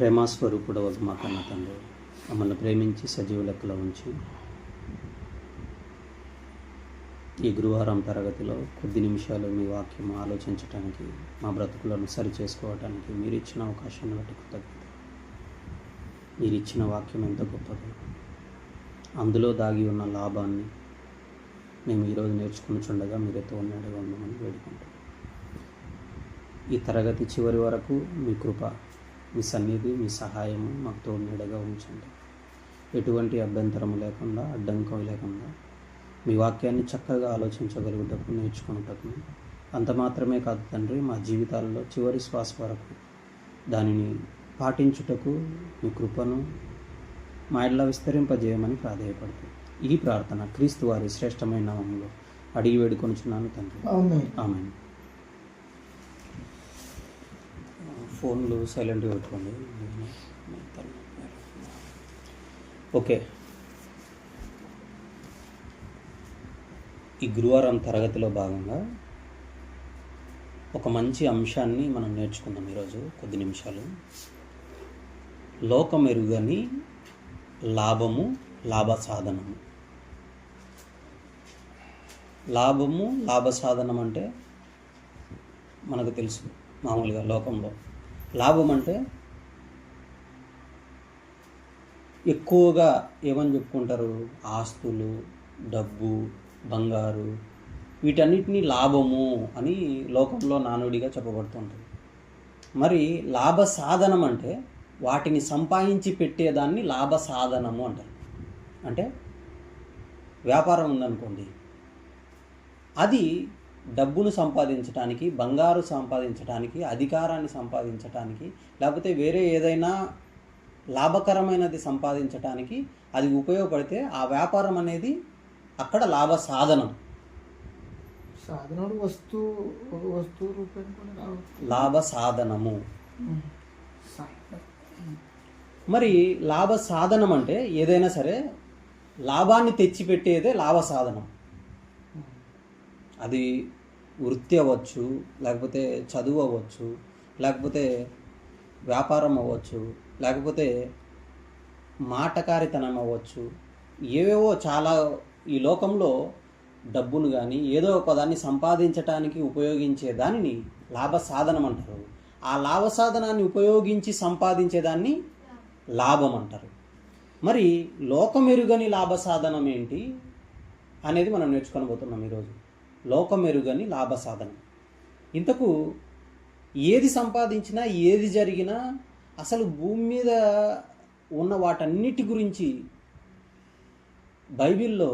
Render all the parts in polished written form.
ప్రేమాస్వరూపుడవగు మా కన్న తండ్రి, మమ్మల్ని ప్రేమించి సజీవ లెక్కలో ఉంచి ఈ గురువారం తరగతిలో కొద్ది నిమిషాలు మీ వాక్యం ఆలోచించడానికి, మా బ్రతుకులను సరి చేసుకోవడానికి మీరు ఇచ్చిన అవకాశాన్ని బట్టి కృతజ్ఞత. మీరు ఇచ్చిన వాక్యం ఎంత గొప్పదో, అందులో దాగి ఉన్న లాభాన్ని మేము ఈరోజు నేర్చుకునిచుండగా మీరైతే ఉన్నాడుగా ఉండమని వేడుకుంటాం. ఈ తరగతి చివరి వరకు మీ కృప, మీ సన్నిధి, మీ సహాయము మాకు తోడునీడగా ఉంచండి. ఎటువంటి అభ్యంతరము లేకుండా, అడ్డంకం లేకుండా మీ వాక్యాన్ని చక్కగా ఆలోచించగలుగుటకు, నేర్చుకున్నటకు, అంత మాత్రమే కాదు తండ్రి, మా జీవితాల్లో చివరి శ్వాస వరకు దానిని పాటించుటకు మీ కృపను మా ఇళ్ళ విస్తరింపజేయమని ప్రాధేయపడుతుంది. ఈ ప్రార్థన క్రీస్తు వారి శ్రేష్టమైన నామములో అడిగి వేడుకొనుచున్నాను తండ్రి, ఆమేన్. ఫోన్లు సైలెంట్గా పెట్టుకోండి. ఓకే, ఈ గురువారం తరగతిలో భాగంగా ఒక మంచి అంశాన్ని మనం నేర్చుకుందాం ఈరోజు కొద్ది నిమిషాలు. లోకమెరుగని లాభము, లాభ సాధనము. లాభము, లాభ సాధనం అంటే మనకు తెలుసు. మామూలుగా లోకంలో లాభం అంటే ఎక్కువగా ఏమని చెప్పుకుంటారు, ఆస్తులు, డబ్బు, బంగారు, వీటన్నిటినీ లాభము అని లోకంలో నానుడిగా చెప్పబడుతుంటుంది. మరి లాభ సాధనం అంటే వాటిని సంపాదించి పెట్టేదాన్ని లాభ సాధనము అంటారు. అంటే వ్యాపారం ఉందనుకోండి, అది డబ్బును సంపాదించడానికి, బంగారు సంపాదించడానికి, అధికారాన్ని సంపాదించడానికి, లేకపోతే వేరే ఏదైనా లాభకరమైనది సంపాదించడానికి అది ఉపయోగపడితే ఆ వ్యాపారం అనేది అక్కడ లాభ సాధనం. లాభ సాధనము. మరి లాభ సాధనం అంటే ఏదైనా సరే లాభాన్ని తెచ్చిపెట్టేదే లాభ సాధనం. అది వృత్తి అవ్వచ్చు, లేకపోతే చదువు అవ్వచ్చు, లేకపోతే వ్యాపారం అవ్వచ్చు, లేకపోతే మాటకారితనం అవ్వచ్చు. ఏవేవో చాలా ఈ లోకంలో డబ్బును కానీ ఏదో ఒక దాన్ని సంపాదించడానికి ఉపయోగించే దానిని లాభ సాధనం అంటారు. ఆ లాభ సాధనాన్ని ఉపయోగించి సంపాదించేదాన్ని లాభం అంటారు. మరి లోకమెరుగని లాభ సాధనం ఏంటి అనేది మనం నేర్చుకొనబోతున్నాం ఈరోజు. లోకమెరుగని లాభ సాధనం. ఇంతకు ఏది సంపాదించినా, ఏది జరిగినా, అసలు భూమి మీద ఉన్న వాటన్నిటి గురించి బైబిల్లో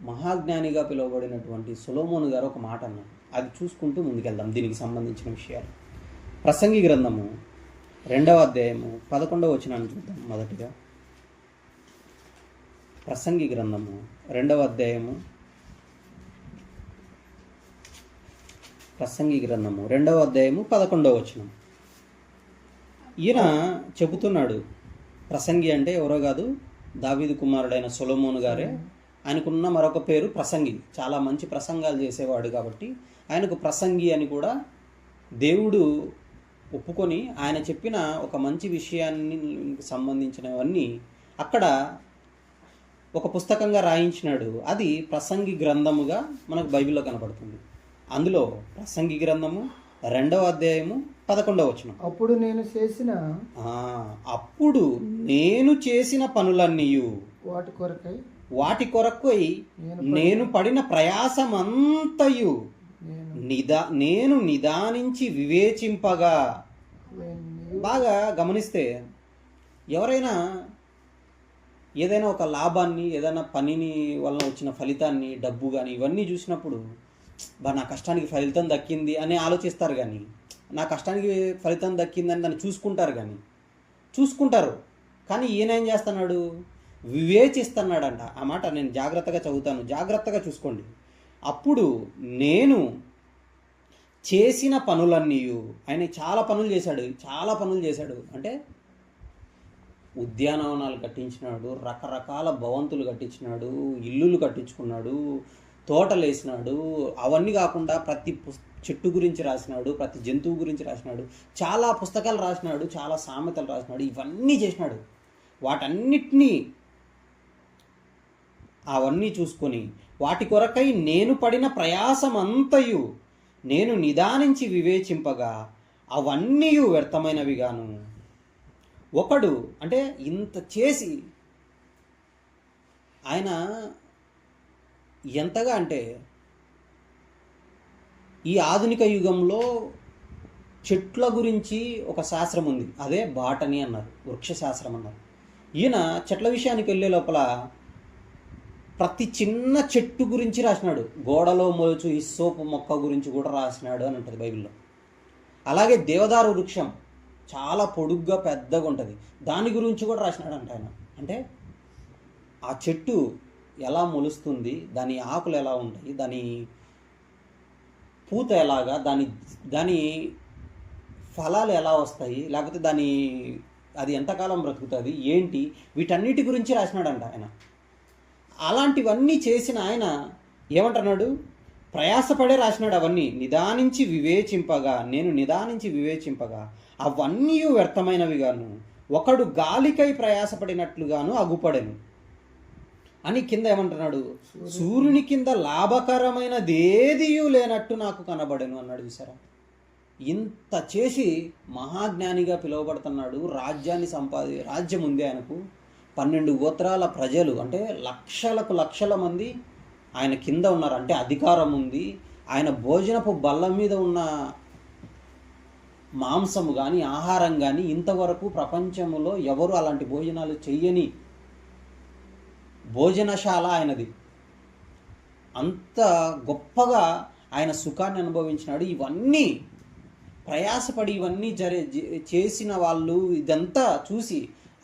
మహాజ్ఞానిగా పిలువబడినటువంటి సొలొమోను గారు ఒక మాట అన్నారు. అది చూసుకుంటూ ముందుకెళ్దాం దీనికి సంబంధించిన విషయాలు. ప్రసంగి గ్రంథము 2వ అధ్యాయము 11వ వచనాన్ని చూద్దాం. మొదటిగా ప్రసంగి గ్రంథము 2వ అధ్యాయము 11వ వచనం. ఈయన చెబుతున్నాడు. ప్రసంగి అంటే ఎవరో కాదు, దావీదు కుమారుడైన సొలొమోను గారే. ఆయనకున్న మరొక పేరు ప్రసంగి. చాలా మంచి ప్రసంగాలు చేసేవాడు కాబట్టి ఆయనకు ప్రసంగి అని కూడా దేవుడు ఒప్పుకొని ఆయన చెప్పిన ఒక మంచి విషయాన్ని సంబంధించినవన్నీ అక్కడ ఒక పుస్తకంగా రాయించినాడు. అది ప్రసంగి గ్రంథముగా మనకు బైబిల్లో కనపడుతుంది. అందులో ప్రసంగి గ్రంథము 2వ అధ్యాయము 11వ వచనం. అప్పుడు నేను చేసిన పనులన్నీయు వాటి కొరకై నేను పడిన ప్రయాసమంతయు నేను నిదానించి వివేచింపగా. బాగా గమనిస్తే ఎవరైనా ఏదైనా ఒక లాభాన్ని, ఏదైనా పనిని వలన వచ్చిన ఫలితాన్ని, డబ్బు కానీ ఇవన్నీ చూసినప్పుడు నా కష్టానికి ఫలితం దక్కింది అని ఆలోచిస్తారు. కానీ నా కష్టానికి ఫలితం దక్కిందని దాన్ని చూసుకుంటారు. కానీ ఈయన ఏం చేస్తున్నాడు, వివేచిస్తున్నాడంట. ఆ మాట నేను జాగ్రత్తగా చదువుతాను, జాగ్రత్తగా చూసుకోండి. అప్పుడు నేను చేసిన పనులన్నీ, ఆయన చాలా పనులు చేశాడు. అంటే ఉద్యానవనాలు కట్టించినాడు, రకరకాల భవంతులు కట్టించినాడు, ఇల్లులు కట్టించుకున్నాడు, తోటలు వేసినాడు. అవన్నీ కాకుండా చెట్టు గురించి రాసినాడు, ప్రతి జంతువు గురించి రాసినాడు, చాలా పుస్తకాలు రాసినాడు, చాలా సామెతలు రాసినాడు, ఇవన్నీ చేసినాడు. వాటన్నిటినీ అవన్నీ చూసుకొని వాటి కొరకై నేను పడిన ప్రయాసమంతయు నేను నిదానించి వివేచింపగా అవన్నీ వ్యర్థమైనవిగాను. ఒకడు అంటే ఇంత చేసి ఆయన ఎంతగా అంటే ఈ ఆధునిక యుగంలో చెట్ల గురించి ఒక శాస్త్రం ఉంది, అదే బాటనీ అన్నారు, వృక్షశాస్త్రం అన్నారు. ఈయన చెట్ల విషయానికి వెళ్ళే లోపల ప్రతి చిన్న చెట్టు గురించి రాసినాడు. గోడలో మొలుచు హిస్సోపు మొక్క గురించి కూడా రాసినాడు అని ఉంటుంది బైబిల్లో. అలాగే దేవదారు వృక్షం చాలా పొడుగ్గా పెద్దగా ఉంటుంది, దాని గురించి కూడా రాసినాడు అంట ఆయన. అంటే ఆ చెట్టు ఎలా మొలుస్తుంది, దాని ఆకులు ఎలా ఉంటాయి, దాని పూత ఎలాగా, దాని ఫలాలు ఎలా వస్తాయి, లేకపోతే అది ఎంతకాలం బ్రతుకుతుంది ఏంటి, వీటన్నిటి గురించి రాసినాడంట ఆయన. అలాంటివన్నీ చేసిన ఆయన ఏమంటున్నాడు, ప్రయాసపడే రాసినాడు. అవన్నీ నిదానించి వివేచింపగా నేను నిదానించి వివేచింపగా అవన్నీ వ్యర్థమైనవిగాను, ఒకడు గాలికై ప్రయాసపడినట్లుగాను అగుపడెను అని కింద ఏమంటున్నాడు, సూర్యుని కింద లాభకరమైనదేదియూ లేనట్టు నాకు కనబడెను అన్నాడు. చూసారా, ఇంత చేసి మహాజ్ఞానిగా పిలువబడుతున్నాడు. రాజ్యం ఉంది ఆయనకు. 12 గోత్రాల ప్రజలు అంటే లక్షల మంది ఆయన కింద ఉన్నారు. అంటే అధికారం ఉంది. ఆయన భోజనపు బల్ల మీద ఉన్న మాంసము కానీ ఆహారం కానీ ఇంతవరకు ప్రపంచంలో ఎవరు అలాంటి భోజనాలు చెయ్యని భోజనశాల ఆయనది. అంత గొప్పగా ఆయన సుఖాన్ని అనుభవించినాడు. ఇవన్నీ ప్రయాసపడి ఇవన్నీ చేసిన వాళ్ళు ఇదంతా చూసి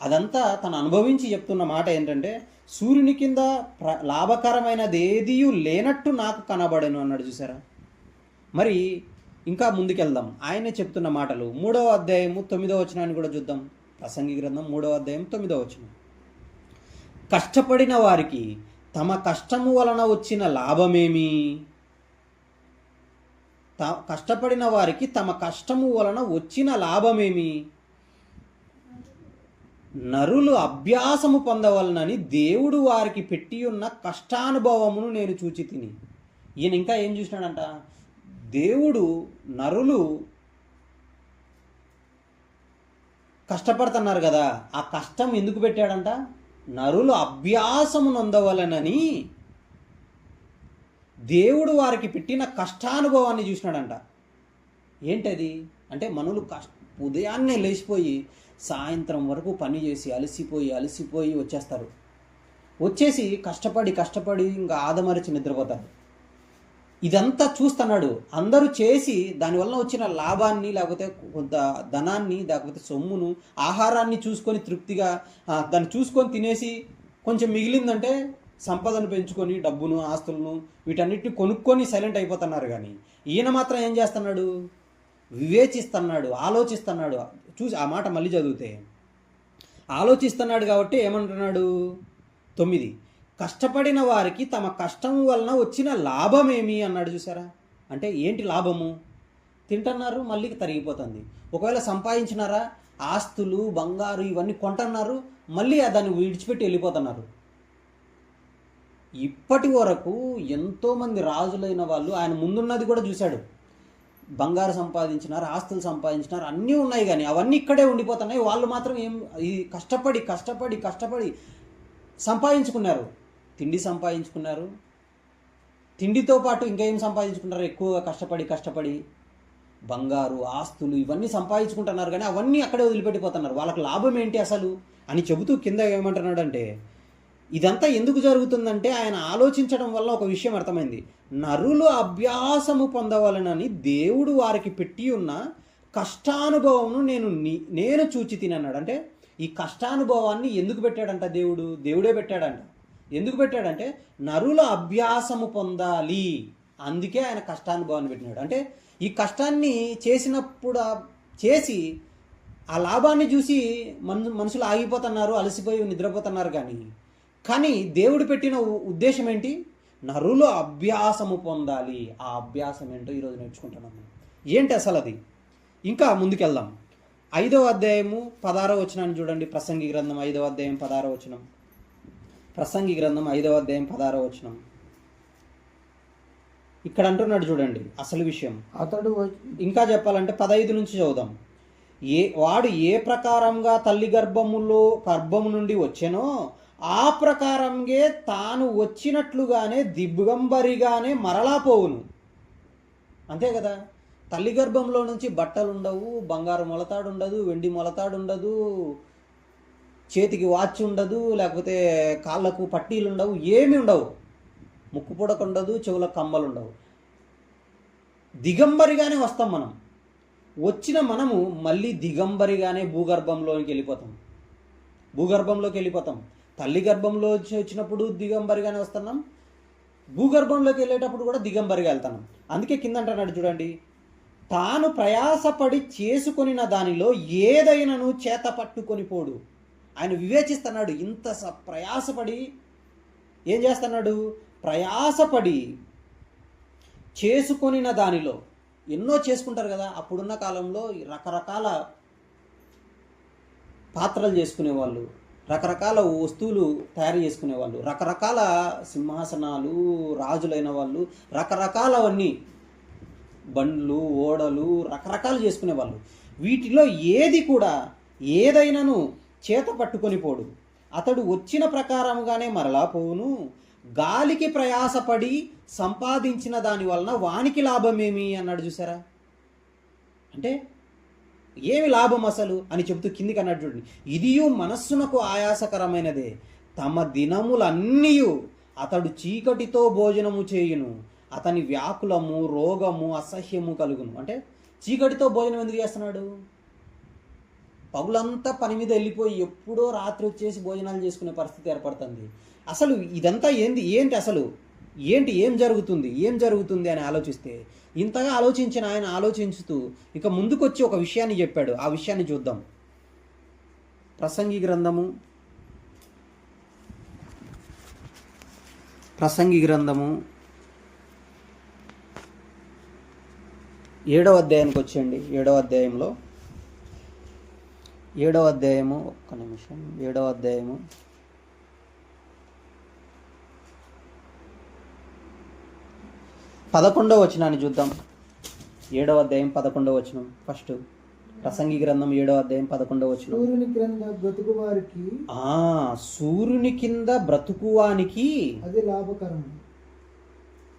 అదంతా తను అనుభవించి చెప్తున్న మాట ఏంటంటే, సూర్యుని కింద లాభకరమైనది ఏదియూ లేనట్టు నాకు కనబడను అన్నాడు. చూసారా, మరి ఇంకా ముందుకెళ్దాం. ఆయనే చెప్తున్న మాటలు 3వ అధ్యాయము 9వ వచనాన్ని కూడా చూద్దాం. ప్రసంగి గ్రంథం 3వ అధ్యాయం 9వ వచనం. కష్టపడిన వారికి తమ కష్టము వలన వచ్చిన లాభమేమి? కష్టపడిన వారికి తమ కష్టము వలన వచ్చిన లాభమేమి? నరులు అభ్యాసము పొందవలనని దేవుడు వారికి పెట్టి ఉన్న కష్టానుభవమును నేను చూచి తిని. ఈయన ఇంకా ఏం చూసినాడంట, దేవుడు నరులు కష్టపడుతున్నారు కదా, ఆ కష్టం ఎందుకు పెట్టాడంట, నరులు అభ్యాసము నొందవలనని దేవుడు వారికి పెట్టిన కష్టానుభవాన్ని చూసినాడంట. ఏంటది అంటే, మనులు ఉదయాన్నే లేచిపోయి సాయంత్రం వరకు పని చేసి అలసిపోయి వచ్చేస్తారు. వచ్చేసి కష్టపడి ఇంకా ఆదమరిచి నిద్రపోతారు. ఇదంతా చూస్తున్నాడు. అందరూ చేసి దానివల్ల వచ్చిన లాభాన్ని, లేకపోతే కొంత ధనాన్ని, లేకపోతే సొమ్మును, ఆహారాన్ని చూసుకొని తృప్తిగా దాన్ని చూసుకొని తినేసి కొంచెం మిగిలిందంటే సంపదను పెంచుకొని డబ్బును, ఆస్తులను, వీటన్నిటిని కొనుక్కొని సైలెంట్ అయిపోతున్నారు. కానీ ఈయన మాత్రం ఏం చేస్తున్నాడు, వివేచిస్తున్నాడు, ఆలోచిస్తున్నాడు. చూసి ఆ మాట మళ్ళీ చదివితే ఆలోచిస్తున్నాడు. కాబట్టి ఏమంటున్నాడు 9, కష్టపడిన వారికి తమ కష్టం వలన వచ్చిన లాభమేమి అన్నాడు. చూసారా, అంటే ఏంటి లాభము? తింటున్నారు, మళ్ళీ తరిగిపోతుంది. ఒకవేళ సంపాదించినారా, ఆస్తులు, బంగారు ఇవన్నీ కొంటున్నారు, మళ్ళీ దాన్ని విడిచిపెట్టి వెళ్ళిపోతున్నారు. ఇప్పటి వరకు ఎంతోమంది రాజులైన వాళ్ళు ఆయన ముందున్నది కూడా చూశాడు. బంగారు సంపాదించినారు, ఆస్తులు సంపాదించినారు, అన్నీ ఉన్నాయి, కానీ అవన్నీ ఇక్కడే ఉండిపోతున్నాయి. వాళ్ళు మాత్రం కష్టపడి సంపాదించుకున్నారు. తిండి సంపాదించుకున్నారు, తిండితో పాటు ఇంకా ఏం సంపాదించుకున్నారు, ఎక్కువగా కష్టపడి బంగారు, ఆస్తులు ఇవన్నీ సంపాదించుకుంటున్నారు. కానీ అవన్నీ అక్కడే వదిలిపెట్టిపోతున్నారు. వాళ్ళకి లాభం ఏంటి అసలు అని చెబుతూ కింద ఏమంటున్నాడంటే, ఇదంతా ఎందుకు జరుగుతుందంటే ఆయన ఆలోచించడం వల్ల ఒక విషయం అర్థమైంది. నరులు అభ్యాసము పొందవలనని దేవుడు వారికి పెట్టి ఉన్న కష్టానుభవమును నేను చూచి తినన్నాడు. అంటే ఈ కష్టానుభవాన్ని ఎందుకు పెట్టాడంట, దేవుడే పెట్టాడంట. ఎందుకు పెట్టాడంటే నరుల అభ్యాసము పొందాలి, అందుకే ఆయన కష్టానుభవాన్ని పెట్టినాడు. అంటే ఈ కష్టాన్ని చేసి ఆ లాభాన్ని చూసి మనుషులు ఆగిపోతున్నారు, అలసిపోయి నిద్రపోతున్నారు. కానీ దేవుడు పెట్టిన ఉద్దేశం ఏంటి, నరులు అభ్యాసము పొందాలి. ఆ అభ్యాసం ఏంటో ఈరోజు నేర్చుకుంటున్నాం. ఏంటి అసలు అది? ఇంకా ముందుకెళ్దాం. 5వ అధ్యాయము 16వ వచనాన్ని చూడండి. ప్రసంగి గ్రంథం 5వ అధ్యాయం 16వ వచనం. ప్రసంగి గ్రంథం 5వ అధ్యాయం 16వ వచనం. ఇక్కడ అంటున్నాడు చూడండి అసలు విషయం. అతడు ఇంకా చెప్పాలంటే 15 నుంచి చదువుదాం. వాడు ఏ ప్రకారంగా తల్లి గర్భము నుండి వచ్చెనో ఆ ప్రకారంగా తాను వచ్చినట్లుగానే దిగంబరిగానే మరలా పోవును. అంతే కదా. తల్లి గర్భంలో నుంచి బట్టలు ఉండవు, బంగారు మొలతాడు ఉండదు, వెండి మొలతాడు ఉండదు, చేతికి వాచ్ ఉండదు, లేకపోతే కాళ్ళకు పట్టీలు ఉండవు, ఏమి ఉండవు, ముక్కు పుడక ఉండదు, చెవులకు కమ్మలు ఉండవు. దిగంబరిగానే వస్తాం మనం. వచ్చిన మనము మళ్ళీ దిగంబరిగానే భూగర్భంలోకి వెళ్ళిపోతాం. తల్లి గర్భంలో వచ్చినప్పుడు దిగంబరిగానే వస్తున్నాం, భూగర్భంలోకి వెళ్ళేటప్పుడు కూడా దిగంబరిగా వెళ్తున్నాం. అందుకే కింద అంటున్నాడు చూడండి, తాను ప్రయాసపడి చేసుకొనిన దానిలో ఏదైనాను చేత పట్టుకొని పోడు. ఆయన వివేచిస్తున్నాడు. ఇంత ప్రయాసపడి ఏం చేస్తున్నాడు? ప్రయాసపడి చేసుకొనిన దానిలో, ఎన్నో చేసుకుంటారు కదా. అప్పుడున్న కాలంలో రకరకాల పాత్రలు చేసుకునేవాళ్ళు, రకరకాల వస్తువులు తయారు చేసుకునేవాళ్ళు, రకరకాల సింహాసనాలు, రాజులైన వాళ్ళు రకరకాలవన్నీ, బండ్లు, ఓడలు రకరకాలు చేసుకునేవాళ్ళు. వీటిలో ఏది కూడా ఏదైనాను చేత పట్టుకొని పోడు. అతడు వచ్చిన ప్రకారంగానే మరలా పోవును. గాలికి ప్రయాసపడి సంపాదించిన దాని వలన వానికి లాభమేమి అన్నాడు. చూసారా? అంటే ఏమి లాభం అసలు అని చెబుతూ కిందికి అన్నాడు చూడండి, ఇదియు మనస్సునకు ఆయాసకరమైనదే. తమ దినములన్నీ అతడు చీకటితో భోజనము చేయును. అతని వ్యాకులము, రోగము, అసహ్యము కలుగును. అంటే చీకటితో భోజనం ఎందుకు చేస్తున్నాడు? పగులంతా పని మీద వెళ్ళిపోయి ఎప్పుడో రాత్రి వచ్చేసి భోజనాలు చేసుకునే పరిస్థితి ఏర్పడుతుంది. అసలు ఇదంతా ఏంటి అసలు ఏం జరుగుతుంది అని ఆలోచిస్తే, ఇంతగా ఆలోచించిన ఆయన ఆలోచించుతూ ఇక ముందుకొచ్చి ఒక విషయాన్ని చెప్పాడు. ఆ విషయాన్ని చూద్దాం. ప్రసంగి గ్రంథము 7వ అధ్యాయానికి వచ్చేయండి. 7వ అధ్యాయంలో 7వ అధ్యాయము 7వ అధ్యాయము 11వ వచనాన్ని చూద్దాం. 7వ అధ్యాయం 11వ వచనం. ఫస్ట్ ప్రసంగి గ్రంథం 7వ అధ్యాయం 11వ వచనం. సూర్యుని కింద బ్రతుకువానికి అది లాభకరం.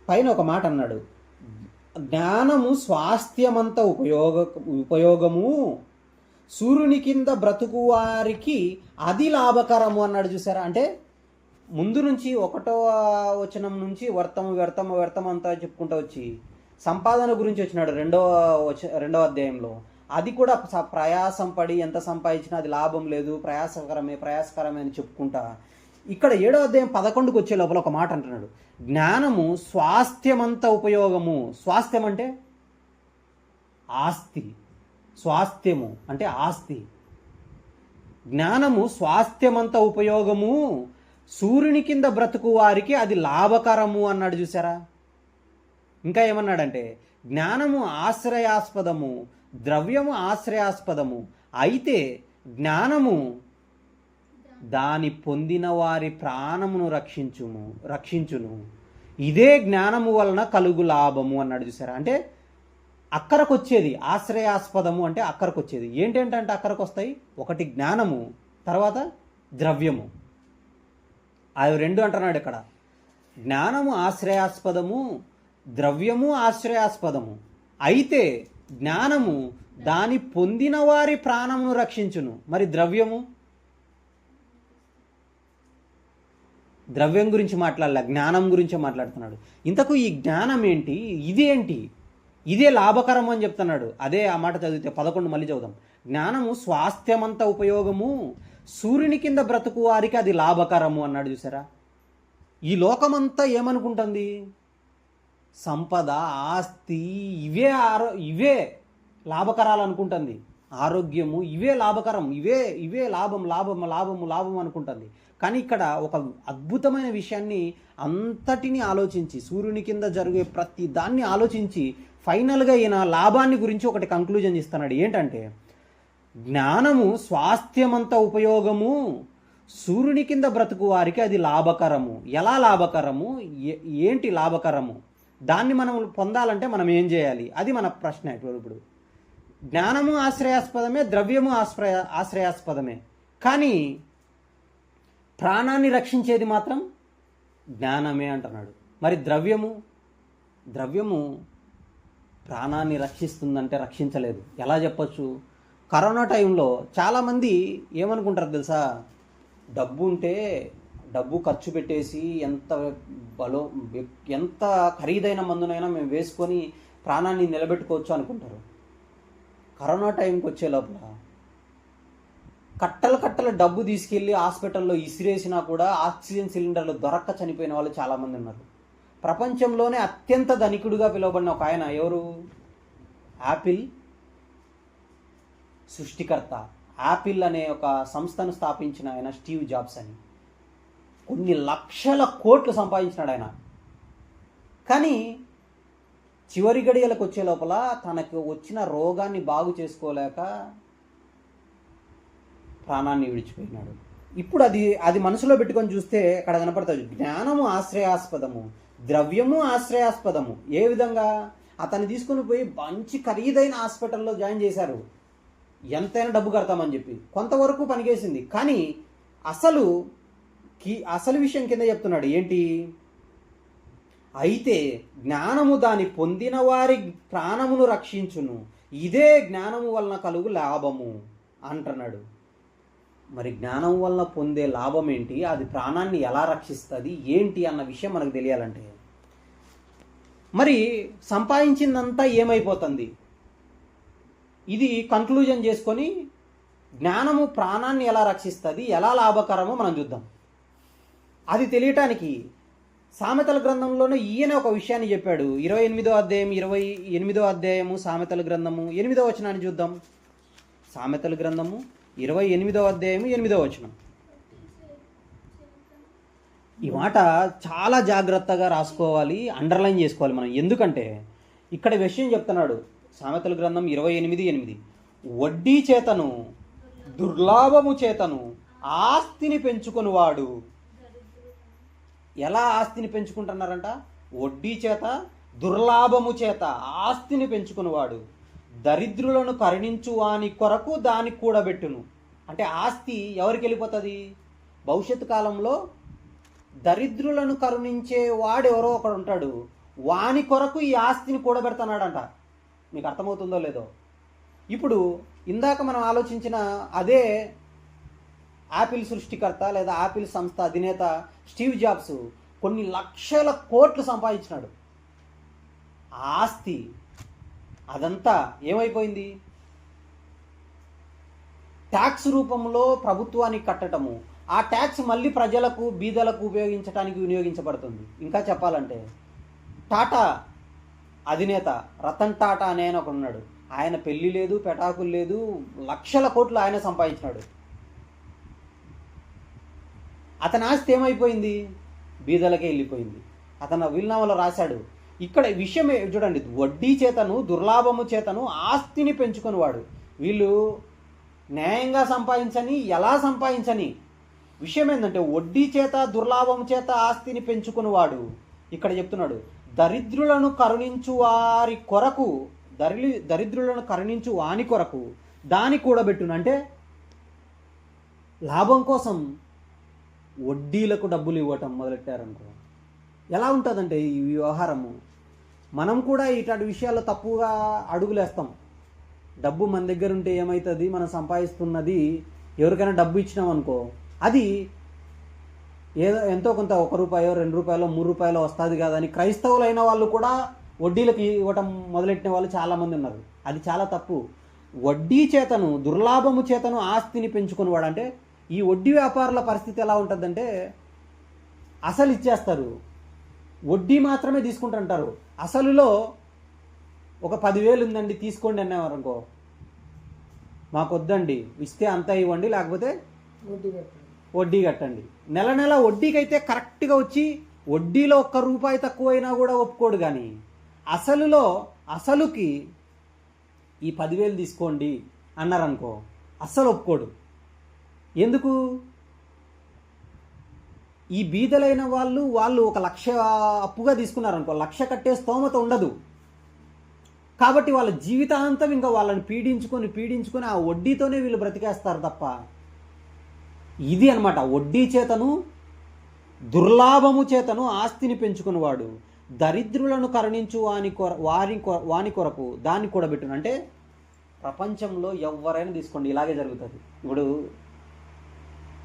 పైన ఒక మాట అన్నాడు, జ్ఞానము స్వాస్థ్యమంత ఉపయోగము, సూర్యుని కింద బ్రతుకు వారికి అది లాభకరము అన్నాడు. చూసారా? అంటే ముందు నుంచి 1వ వచనం నుంచి వ్యర్థం అంతా చెప్పుకుంటూ వచ్చి సంపాదన గురించి వచ్చినాడు 2వ అధ్యాయంలో. అది కూడా ప్రయాసం పడి ఎంత సంపాదించినా అది లాభం లేదు, ప్రయాసకరమే అని చెప్పుకుంటా ఇక్కడ 7వ అధ్యాయం 11కు వచ్చే లోపల ఒక మాట అంటున్నాడు, జ్ఞానము స్వాస్థ్యమంత ఉపయోగము. స్వాస్థ్యం అంటే ఆస్తి, స్వాస్థ్యము అంటే ఆస్తి. జ్ఞానము స్వాస్థ్యమంత ఉపయోగము, సూర్యుని కింద బ్రతుకు వారికి అది లాభకరము అన్నాడు. చూసారా? ఇంకా ఏమన్నాడంటే, జ్ఞానము ఆశ్రయాస్పదము, ద్రవ్యము ఆశ్రయాస్పదము, అయితే జ్ఞానము దాని పొందిన వారి ప్రాణమును రక్షించును. ఇదే జ్ఞానము వలన కలుగు లాభము అన్నాడు. చూసారా? అంటే అక్కరకు వచ్చేది ఆశ్రయాస్పదము, అంటే అక్కరకు వచ్చేది ఏంటంటే అక్కరకు వస్తాయి. ఒకటి జ్ఞానము, తర్వాత ద్రవ్యము. అవి రెండు అంటున్నాడు ఇక్కడ. జ్ఞానము ఆశ్రయాస్పదము, ద్రవ్యము ఆశ్రయాస్పదము, అయితే జ్ఞానము దాని పొందిన వారి ప్రాణమును రక్షించును. మరి ద్రవ్యం గురించి మాట్లాడలే, జ్ఞానం గురించే మాట్లాడుతున్నాడు. ఇంతకు ఈ జ్ఞానం ఏంటి? ఇదేంటి? ఇదే లాభకరం అని చెప్తున్నాడు. అదే ఆ మాట చదివితే 11 మళ్ళీ చదువుదాం. జ్ఞానము స్వాస్థ్యమంత ఉపయోగము, సూర్యుని కింద బ్రతుకు వారికి అది లాభకరము అన్నాడు. చూసారా? ఈ లోకమంతా ఏమనుకుంటుంది? సంపద, ఆస్తి ఇవే లాభకరాలు అనుకుంటుంది. ఆరోగ్యము ఇవే లాభకరం, ఇవే లాభం అనుకుంటుంది. కానీ ఇక్కడ ఒక అద్భుతమైన విషయాన్ని అంతటిని ఆలోచించి, సూర్యుని కింద జరిగే ప్రతి దాన్ని ఆలోచించి ఫైనల్గా ఈయన లాభాన్ని గురించి ఒకటి కంక్లూజన్ ఇస్తున్నాడు. ఏంటంటే, జ్ఞానము స్వాస్థ్యమంత ఉపయోగము, సూర్యుని కింద బ్రతుకు వారికి అది లాభకరము. ఎలా లాభకరము, ఏంటి లాభకరము, దాన్ని మనం పొందాలంటే మనం ఏం చేయాలి, అది మన ప్రశ్న. ఇప్పుడు జ్ఞానము ఆశ్రయాస్పదమే, ద్రవ్యము ఆశ్రయాస్పదమే, కానీ ప్రాణాన్ని రక్షించేది మాత్రం జ్ఞానమే అంటున్నాడు. మరి ద్రవ్యము ప్రాణాన్ని రక్షిస్తుందంటే రక్షించలేదు. ఎలా చెప్పచ్చు? కరోనా టైంలో చాలామంది ఏమనుకుంటారు తెలుసా, డబ్బు ఉంటే డబ్బు ఖర్చు పెట్టేసి ఎంత ఖరీదైన మందునైనా మేము వేసుకొని ప్రాణాన్ని నిలబెట్టుకోవచ్చు అనుకుంటారు. కరోనా టైంకి వచ్చే లోపల కట్టల డబ్బు తీసుకెళ్ళి హాస్పిటల్లో ఇసిరేసినా కూడా ఆక్సిజన్ సిలిండర్లు దొరక్క చనిపోయిన వాళ్ళు చాలామంది ఉన్నారు. ప్రపంచంలోనే అత్యంత ధనికుడిగా పిలువబడిన ఒక ఆయన ఎవరు? యాపిల్ సృష్టికర్త. యాపిల్ అనే ఒక సంస్థను స్థాపించిన ఆయన స్టీవ్ జాబ్స్ అని. కొన్ని లక్షల కోట్లు సంపాదించినాడు ఆయన. కానీ చివరి గడియలకు వచ్చే లోపల తనకు వచ్చిన రోగాన్ని బాగు చేసుకోలేక ప్రాణాన్ని విడిచిపోయినాడు. ఇప్పుడు అది మనసులో పెట్టుకొని చూస్తే అక్కడ కనపడుతుంది, జ్ఞానము ఆశ్రయాస్పదము, ద్రవ్యము ఆశ్రయాస్పదము. ఏ విధంగా? అతన్ని తీసుకుని పోయి మంచి ఖరీదైన హాస్పిటల్లో జాయిన్ చేశారు, ఎంతైనా డబ్బు కడతామని చెప్పి. కొంతవరకు పనిచేసింది, కానీ అసలు విషయం కింద చెప్తున్నాడు ఏంటి? అయితే జ్ఞానము దాని పొందిన వారి ప్రాణమును రక్షించును, ఇదే జ్ఞానము వలన కలుగు లాభము అంటున్నాడు. మరి జ్ఞానం వలన పొందే లాభం ఏంటి, అది ప్రాణాన్ని ఎలా రక్షిస్తుంది ఏంటి అన్న విషయం మనకు తెలియాలంటే, మరి సంపాదించిందంతా ఏమైపోతుంది? ఇది కంక్లూజన్ చేసుకొని జ్ఞానము ప్రాణాన్ని ఎలా రక్షిస్తుంది, ఎలా లాభకరమో మనం చూద్దాం. అది తెలియటానికి సామెతల గ్రంథంలోనే ఈయన ఒక విషయాన్ని చెప్పాడు. 28వ అధ్యాయము సామెతల గ్రంథము 8వ వచనాన్ని చూద్దాం. సామెతల గ్రంథము 28వ అధ్యాయము 8వ వచనం. ఈ మాట చాలా జాగ్రత్తగా రాసుకోవాలి, అండర్లైన్ చేసుకోవాలి మనం. ఎందుకంటే ఇక్కడ విషయం చెప్తున్నాడు. సామెతల గ్రంథం 28:8, వడ్డీ చేతను దుర్లాభము చేతను ఆస్తిని పెంచుకొనివాడు. ఎలా ఆస్తిని పెంచుకుంటున్నారంట? వడ్డీ చేత దుర్లాభము చేత ఆస్తిని పెంచుకునేవాడు దరిద్రులను కరుణించు వాని కొరకు దాన్ని కూడబెట్టును. అంటే ఆస్తి ఎవరికి వెళ్ళిపోతుంది? భవిష్యత్తు కాలంలో దరిద్రులను కరుణించే వాడు ఎవరో ఒకడు ఉంటాడు, వాని కొరకు ఈ ఆస్తిని కూడబెడుతున్నాడంట. మీకు అర్థమవుతుందో లేదో? ఇప్పుడు ఇందాక మనం ఆలోచించిన అదే యాపిల్ సృష్టికర్త లేదా యాపిల్ సంస్థ అధినేత స్టీవ్ జాబ్స్ కొన్ని లక్షల కోట్లు సంపాదించినాడు. ఆస్తి అదంతా ఏమైపోయింది? ట్యాక్స్ రూపంలో ప్రభుత్వానికి కట్టడము, ఆ ట్యాక్స్ మళ్ళీ ప్రజలకు బీదలకు ఉపయోగించడానికి వినియోగించబడుతుంది. ఇంకా చెప్పాలంటే టాటా అధినేత రతన్ టాటా అనే ఆయన ఒకడు ఉన్నాడు. ఆయన పెళ్లి లేదు, పెటాకులు లేదు, లక్షల కోట్లు ఆయన సంపాదించినాడు. అతని ఆస్తి ఏమైపోయింది? బీదలకే వెళ్ళిపోయింది. అతను వీలునామాలో రాశాడు. ఇక్కడ విషయం చూడండి, వడ్డీ చేతను దుర్లాభము చేతను ఆస్తిని పెంచుకునేవాడు. వీళ్ళు న్యాయంగా సంపాదించని, ఎలా సంపాదించని విషయం ఏంటంటే వడ్డీ చేత దుర్లాభము చేత ఆస్తిని పెంచుకునేవాడు. ఇక్కడ చెప్తున్నాడు, దరిద్రులను కరుణించు వారి కొరకు, దరిద్రులను కరుణించు వాని కొరకు దాని కూడబెట్టును. అంటే లాభం కోసం వడ్డీలకు డబ్బులు ఇవ్వటం మొదలెట్టారనుకో ఎలా ఉంటుందంటే ఈ వ్యవహారము. మనం కూడా ఇట్లాంటి విషయాల్లో తప్పుగా అడుగులేస్తాం. డబ్బు మన దగ్గర ఉంటే ఏమవుతుంది, మనం సంపాదిస్తున్నది ఎవరికైనా డబ్బు ఇచ్చినాం అనుకో, అది ఏదో ఎంతో కొంత ₹1, ₹2, ₹3 వస్తుంది కదా అని క్రైస్తవులైన వాళ్ళు కూడా వడ్డీలకు ఇవ్వటం మొదలెట్టిన వాళ్ళు చాలామంది ఉన్నారు. అది చాలా తప్పు. వడ్డీ చేతను దుర్లాభము చేతను ఆస్తిని పెంచుకునేవాడు. అంటే ఈ వడ్డీ వ్యాపారుల పరిస్థితి ఎలా ఉంటుందంటే అసలు ఇచ్చేస్తారు, వడ్డీ మాత్రమే తీసుకుంటుంటారు. అసలులో ఒక 10,000 ఉందండి తీసుకోండి అనేవారు అనుకో, మాకు వద్దండి, ఇస్తే అంతా ఇవ్వండి, లేకపోతే వడ్డీ కట్టండి. నెల నెల వడ్డీకి అయితే కరెక్ట్గా వచ్చి వడ్డీలో ₹1 తక్కువైనా కూడా ఒప్పుకోడు. కానీ అసలుకి ఈ 10,000 తీసుకోండి అన్నారనుకో అస్సలు ఒప్పుకోడు. ఎందుకు? ఈ బీదలైన వాళ్ళు 1,00,000 అప్పుగా తీసుకున్నారనుకో, 1,00,000 కట్టే స్తోమత ఉండదు. కాబట్టి వాళ్ళ జీవితాంతం ఇంకా వాళ్ళని పీడించుకొని ఆ వడ్డీతోనే వీళ్ళు బ్రతికేస్తారు తప్ప. ఇది అన్నమాట వడ్డీ చేతను, దుర్లాభము చేతను ఆస్తిని పెంచుకునేవాడు దరిద్రులను కరుణించు వాని కొరకు దాన్ని కూడబెట్టును. అంటే ప్రపంచంలో ఎవరైనా తీసుకోండి ఇలాగే జరుగుతుంది. ఇప్పుడు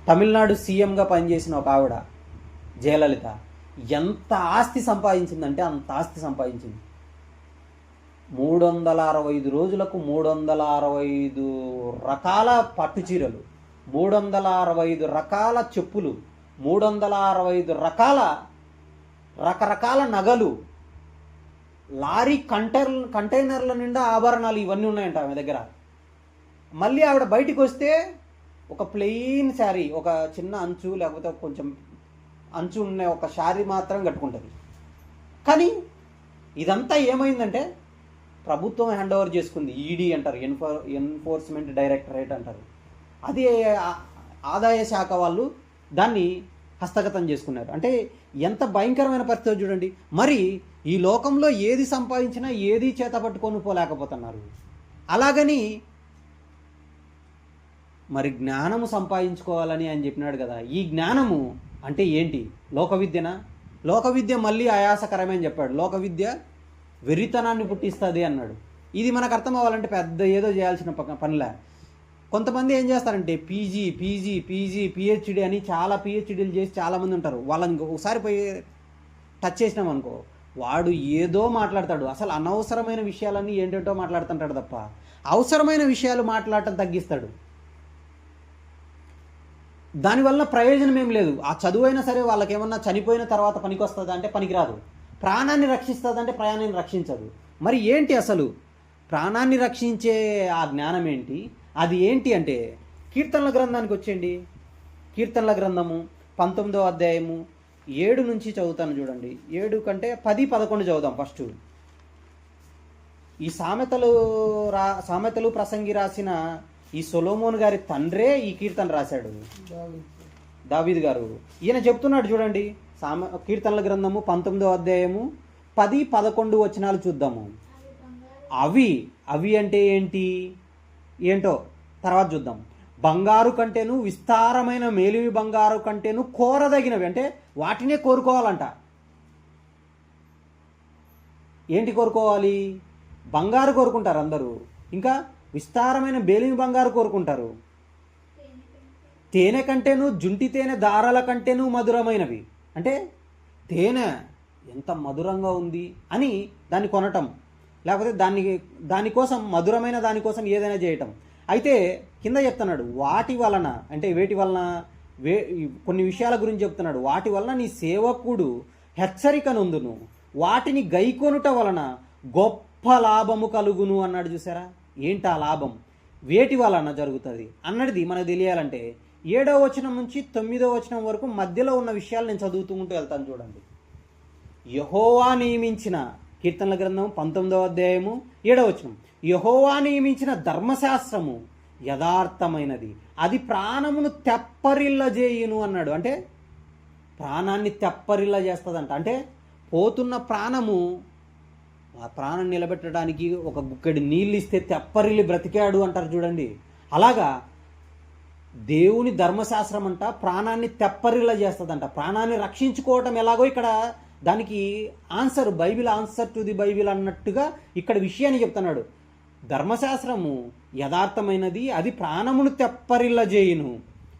తమిళనాడు సీఎంగా పనిచేసిన ఒక ఆవిడ జయలలిత ఎంత ఆస్తి సంపాదించిందంటే అంత ఆస్తి సంపాదించింది. 365 రోజులకు 365 రకాల పట్టు చీరలు, 365 రకాల చెప్పులు, 365 రకరకాల నగలు, లారీ కంటైనర్ల నిండా ఆభరణాలు, ఇవన్నీ ఉన్నాయంట ఆమె దగ్గర. మళ్ళీ ఆవిడ బయటికి వస్తే ఒక ప్లెయిన్ శారీ, ఒక చిన్న అంచు లేకపోతే కొంచెం అంచు ఉన్న ఒక శారీ మాత్రం కట్టుకుంటుంది. కానీ ఇదంతా ఏమైందంటే ప్రభుత్వం హ్యాండ్ ఓవర్ చేసుకుంది. ఈడీ అంటారు, ఎన్ఫోర్స్మెంట్ డైరెక్టరేట్ అంటారు. అది ఆదాయ శాఖ వాళ్ళు దాన్ని హస్తగతం చేసుకున్నారు. అంటే ఎంత భయంకరమైన పరిస్థితి చూడండి. మరి ఈ లోకంలో ఏది సంపాదించినా ఏది చేత పట్టుకొని పోలేకపోతున్నారు. అలాగని మరి జ్ఞానము సంపాదించుకోవాలని ఆయన చెప్పినాడు కదా. ఈ జ్ఞానము అంటే ఏంటి? లోక విద్యనా? లోక విద్య మళ్ళీ ఆయాసకరమే అని చెప్పాడు. లోక విద్య వెరితనాన్ని పుట్టిస్తుంది అన్నాడు. ఇది మనకు అర్థం అవ్వాలంటే పెద్ద ఏదో చేయాల్సిన పనిలే. కొంతమంది ఏం చేస్తారంటే పీజీ పిహెచ్డి అని చాలా పిహెచ్డీలు చేసి చాలామంది ఉంటారు. వాళ్ళని ఒకసారి పోయి టచ్ చేసినాం అనుకో, వాడు ఏదో మాట్లాడతాడు. అసలు అనవసరమైన విషయాలన్నీ ఏంటంటో మాట్లాడుతుంటాడు తప్ప అవసరమైన విషయాలు మాట్లాడటం తగ్గిస్తాడు. దానివల్ల ప్రయోజనం ఏం లేదు. ఆ చదువైనా సరే వాళ్ళకి ఏమన్నా చనిపోయిన తర్వాత పనికి వస్తుందా అంటే పనికిరాదు. ప్రాణాన్ని రక్షిస్తుందంటే ప్రాణాన్ని రక్షించదు. మరి ఏంటి అసలు ప్రాణాన్ని రక్షించే ఆ జ్ఞానం ఏంటి? అది ఏంటి అంటే కీర్తనల గ్రంథానికి వచ్చేయండి. కీర్తనల గ్రంథము 19వ అధ్యాయము 7 నుంచి చదువుతాను చూడండి. 7 కంటే 10, 11 చదువుదాం ఫస్ట్. ఈ సామెతలు ప్రసంగి రాసిన ఈ సొలొమోన్ గారి తండ్రే ఈ కీర్తన రాశాడు, దావీదు గారు. ఈయన చెప్తున్నాడు చూడండి. కీర్తనల గ్రంథము 19వ అధ్యాయము 10, 11 వచనాలు చూద్దాము. అవి అంటే ఏంటో తర్వాత చూద్దాం. బంగారు కంటేను విస్తారమైన మేలిమి బంగారు కంటేను కోరదగినవి, అంటే వాటినే కోరుకోవాలంట. ఏంటి కోరుకోవాలి? బంగారు కోరుకుంటారు అందరూ, ఇంకా విస్తారమైన మేలిమి బంగారు కోరుకుంటారు. తేనె కంటేను జుంటి తేనె దారాల కంటేను మధురమైనవి, అంటే తేనె ఎంత మధురంగా ఉంది అని దాన్ని కొనటం, లేకపోతే దానికోసం మధురమైన దానికోసం ఏదైనా చేయటం. అయితే కింద చెప్తున్నాడు వాటి వలన, అంటే వేటి వలన, కొన్ని విషయాల గురించి చెప్తున్నాడు. వాటి వలన నీ సేవకుడు హెచ్చరిక నొందును, వాటిని గైకొనుట వలన గొప్ప లాభము కలుగును అన్నాడు. చూసారా? ఏంటా లాభం? వేటి వలన జరుగుతుంది అన్నది మనకు తెలియాలంటే 7వ వచనం నుంచి 9వ వచనం వరకు మధ్యలో ఉన్న విషయాలు నేను చదువుతూ వెళ్తాను చూడండి. యెహోవా నియమించిన, కీర్తనల గ్రంథం 19వ అధ్యాయము 7వ వచనం, యెహోవా నియమించిన ధర్మశాస్త్రము యథార్థమైనది, అది ప్రాణమును తెప్పరిల్లజేయును అన్నాడు. అంటే ప్రాణాన్ని తెప్పరిల్ల చేస్తుందంట. అంటే పోతున్న ప్రాణము, ఆ ప్రాణం నిలబెట్టడానికి ఒక గుక్కడి నీళ్ళు ఇస్తే తెప్పరిల్లి బ్రతికాడు అంటారు చూడండి. అలాగా దేవుని ధర్మశాస్త్రం అంట ప్రాణాన్ని తెప్పరిల్ల చేస్తుందంట. ప్రాణాన్ని రక్షించుకోవటం ఎలాగో ఇక్కడ దానికి answer, Bible answer to the Bible అన్నట్టుగా ఇక్కడ విషయాన్ని చెప్తున్నాడు. ధర్మశాస్త్రము యథార్థమైనది, అది ప్రాణమును తెప్పరిల్లజేయును.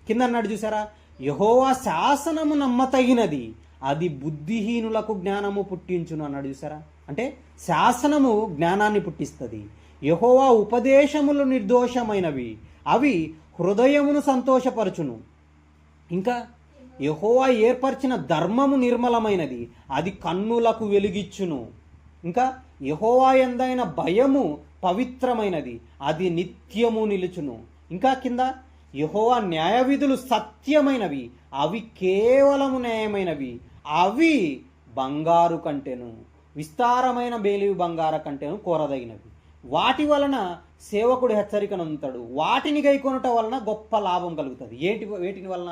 కింద అన్నాడు చూసారా? యెహోవా శాసనము నమ్మతగినది, అది బుద్ధిహీనులకు జ్ఞానము పుట్టించును అన్నాడు. చూసారా? అంటే శాసనము జ్ఞానాన్ని పుట్టిస్తుంది. యెహోవా ఉపదేశములు నిర్దోషమైనవి, అవి హృదయమును సంతోషపరచును. ఇంకా యెహోవా ఏర్పరిచిన ధర్మము నిర్మలమైనది, అది కన్నులకు వెలుగిచ్చును. ఇంకా యెహోవా యందైన భయము పవిత్రమైనది, అది నిత్యము నిలుచును. ఇంకా కింద యెహోవా న్యాయవిధులు సత్యమైనవి, అవి కేవలము న్యాయమైనవి, అవి బంగారు కంటెను, విస్తారమైన బేలివి బంగారు కంటెను కోరదగినవి. వాటి వలన సేవకుడు హెచ్చరికను అందుతాడు, వాటిని గైకొనుట వలన గొప్ప లాభం కలుగుతుంది. వేటిని వలన?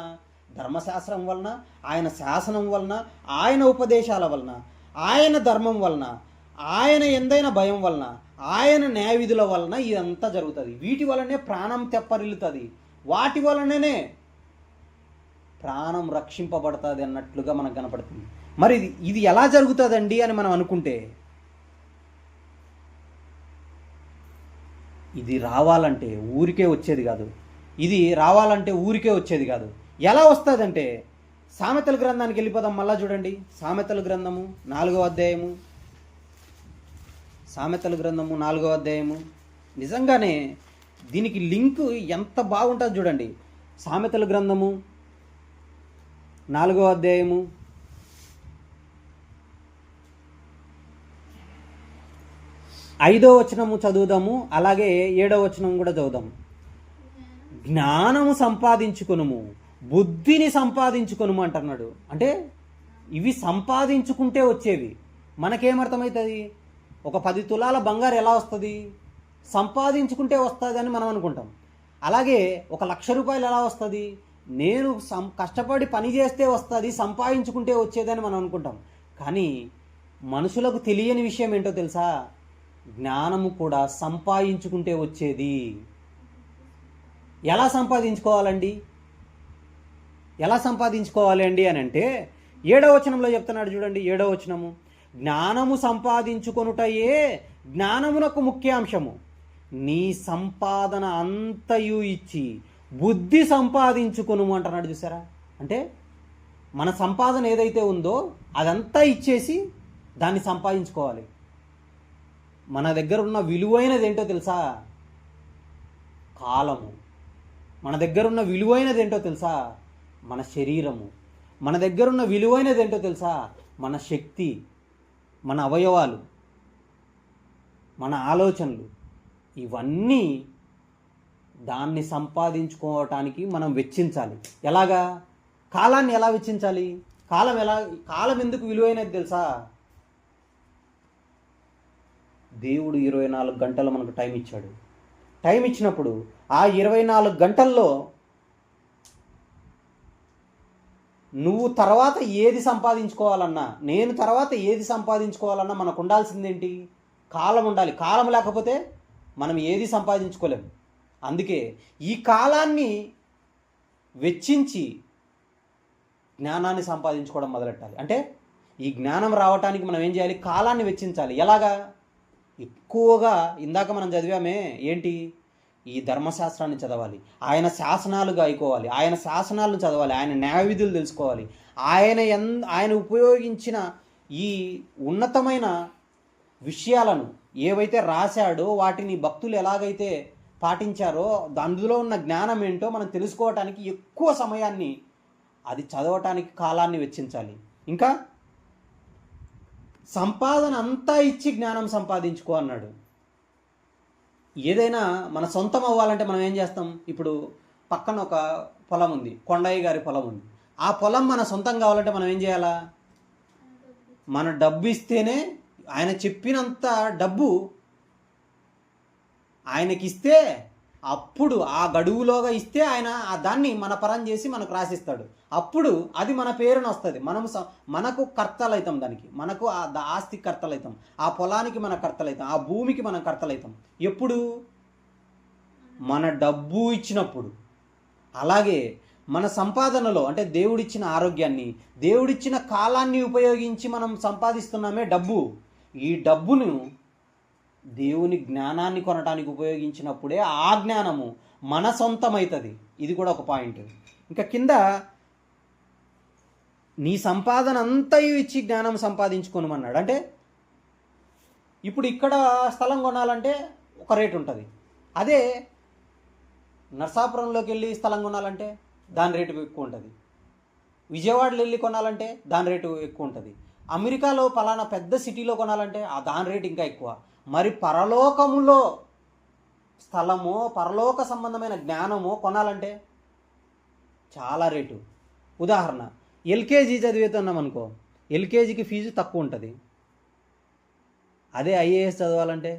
ధర్మశాస్త్రం వలన, ఆయన శాసనం వలన, ఆయన ఉపదేశాల వలన, ఆయన ధర్మం వలన, ఆయన ఎందైన భయం వలన, ఆయన న్యాయవిధుల వలన ఇదంతా జరుగుతుంది. వీటి వలనే ప్రాణం తెప్పరిల్లుతుంది, వాటి వలననే ప్రాణం రక్షింపబడుతుంది అన్నట్లుగా మనకు కనపడుతుంది. మరి ఇది ఎలా జరుగుతుందండి అని మనం అనుకుంటే, ఇది రావాలంటే ఊరికే వచ్చేది కాదు. ఎలా వస్తుందంటే, సామెతల గ్రంథానికి వెళ్ళిపోదాం. మళ్ళా చూడండి, సామెతల గ్రంథము 4వ అధ్యాయము. నిజంగానే దీనికి లింక్ ఎంత బాగుంటుంది చూడండి. సామెతల గ్రంథము 4వ అధ్యాయము 5వ వచనము చదువుదాము, అలాగే 7వ వచనం కూడా చదువుదాము. జ్ఞానము సంపాదించుకొనుము, బుద్ధిని సంపాదించుకొనుము అంటున్నాడు. అంటే ఇవి సంపాదించుకుంటే వచ్చేవి. మనకేమర్థమవుతుంది? ఒక 10 తులాల బంగారు ఎలా వస్తుంది? సంపాదించుకుంటే వస్తుంది అని మనం అనుకుంటాం. అలాగే 1,00,000 రూపాయలు ఎలా వస్తుంది? నేను కష్టపడి పని చేస్తే వస్తుంది, సంపాదించుకుంటే వచ్చేదని మనం అనుకుంటాం. కానీ మనుషులకు తెలియని విషయం ఏంటో తెలుసా? జ్ఞానము కూడా సంపాదించుకుంటే వచ్చేది. ఎలా సంపాదించుకోవాలి అండి అని అంటే 7వ వచనంలో చెప్తున్నాడు చూడండి. 7వ వచనము, జ్ఞానము సంపాదించుకొనుటయే జ్ఞానమునకు ముఖ్యాంశము, నీ సంపాదన అంతయు ఇచ్చి బుద్ధి సంపాదించుకొను అంటున్నాడు. చూసారా? అంటే మన సంపాదన ఏదైతే ఉందో అదంతా ఇచ్చేసి దాన్ని సంపాదించుకోవాలి. మన దగ్గర ఉన్న విలువైనది ఏంటో తెలుసా? కాలము. మన దగ్గర ఉన్న విలువైనది ఏంటో తెలుసా? మన శరీరము. మన దగ్గర ఉన్న విలువైనది ఏంటో తెలుసా? మన శక్తి, మన అవయవాలు, మన ఆలోచనలు. ఇవన్నీ దాన్ని సంపాదించుకోవటానికి మనం వెచ్చించాలి. ఎలాగా? కాలాన్ని ఎలా వెచ్చించాలి? కాలం ఎందుకు విలువైనది తెలుసా? దేవుడు 24 గంటలు మనకు టైం ఇచ్చాడు. టైం ఇచ్చినప్పుడు ఆ 24 గంటల్లో నువ్వు తర్వాత ఏది సంపాదించుకోవాలన్నా, నేను తర్వాత ఏది సంపాదించుకోవాలన్నా మనకు ఉండాల్సిందేంటి? కాలం ఉండాలి. కాలం లేకపోతే మనం ఏది సంపాదించుకోలేము. అందుకే ఈ కాలాన్ని వెచ్చించి జ్ఞానాన్ని సంపాదించుకోవడం మొదలెట్టాలి. అంటే ఈ జ్ఞానం రావటానికి మనం ఏం చేయాలి? కాలాన్ని వెచ్చించాలి. ఎలాగా? ఎక్కువగా ఇందాక మనం చదివామే ఏంటి? ఈ ధర్మశాస్త్రాన్ని చదవాలి, ఆయన శాసనాలు గాయకోవాలి, ఆయన శాసనాలను చదవాలి, ఆయన న్యాయవిధులు తెలుసుకోవాలి, ఆయన ఉపయోగించిన ఈ ఉన్నతమైన విషయాలను ఏవైతే రాశాడో వాటిని భక్తులు ఎలాగైతే పాటించారో అందులో ఉన్న జ్ఞానం ఏంటో మనం తెలుసుకోవటానికి ఎక్కువ సమయాన్ని, అది చదవటానికి కాలాన్ని వెచ్చించాలి. ఇంకా సంపాదన అంతా ఇచ్చి జ్ఞానం సంపాదించుకో అన్నాడు. ఏదైనా మన సొంతం అవ్వాలంటే మనం ఏం చేస్తాం? ఇప్పుడు పక్కన ఒక పొలం ఉంది, కొండయ్య గారి పొలం ఉంది. ఆ పొలం మన సొంతం కావాలంటే మనం ఏం చేయాలా? మన డబ్బు ఇస్తేనే, ఆయన చెప్పినంత డబ్బు ఆయనకిస్తే, అప్పుడు ఆ గడువులోగా ఇస్తే ఆయన దాన్ని మన పరం చేసి మనకు రాసిస్తాడు. అప్పుడు అది మన పేరున వస్తుంది. మనకు కర్తలవుతాం, దానికి మనకు ఆ ఆస్తికి కర్తలవుతాం, ఆ పొలానికి మన కర్తలవుతాం, ఆ భూమికి మనం కర్తలవుతాం. ఎప్పుడు? మన డబ్బు ఇచ్చినప్పుడు. అలాగే మన సంపాదనలో, అంటే దేవుడిచ్చిన ఆరోగ్యాన్ని, దేవుడిచ్చిన కాలాన్ని ఉపయోగించి మనం సంపాదిస్తున్నామే డబ్బు. ఈ డబ్బును దేవుని జ్ఞానాన్ని కొనటానికి ఉపయోగించినప్పుడే ఆ జ్ఞానము మన సొంతమవుతుంది. ఇది కూడా ఒక పాయింట్. ఇంకా కింద నీ సంపాదన అంతయు ఇచ్చి జ్ఞానం సంపాదించుకోనమన్నాడు. అంటే ఇప్పుడు ఇక్కడ స్థలం కొనాలంటే ఒక రేటు ఉంటుంది. అదే నర్సాపురంలోకి వెళ్ళి స్థలం కొనాలంటే దాని రేటు ఎక్కువ ఉంటుంది. విజయవాడలో వెళ్ళి కొనాలంటే దాని రేటు ఎక్కువ ఉంటుంది. అమెరికాలో పలానా పెద్ద సిటీలో కొనాలంటే దాని రేటు ఇంకా ఎక్కువ. మరి పరలోకములో స్థలమో పరలోక సంబంధమైన జ్ఞానమో కొనాలంటే చాలా రేటు. ఉదాహరణ, ఎల్కేజీ చదివేతున్నాం అనుకో, ఎల్కేజీకి ఫీజు తక్కువ ఉంటుంది. అదే ఐఏఎస్ చదవాలంటే,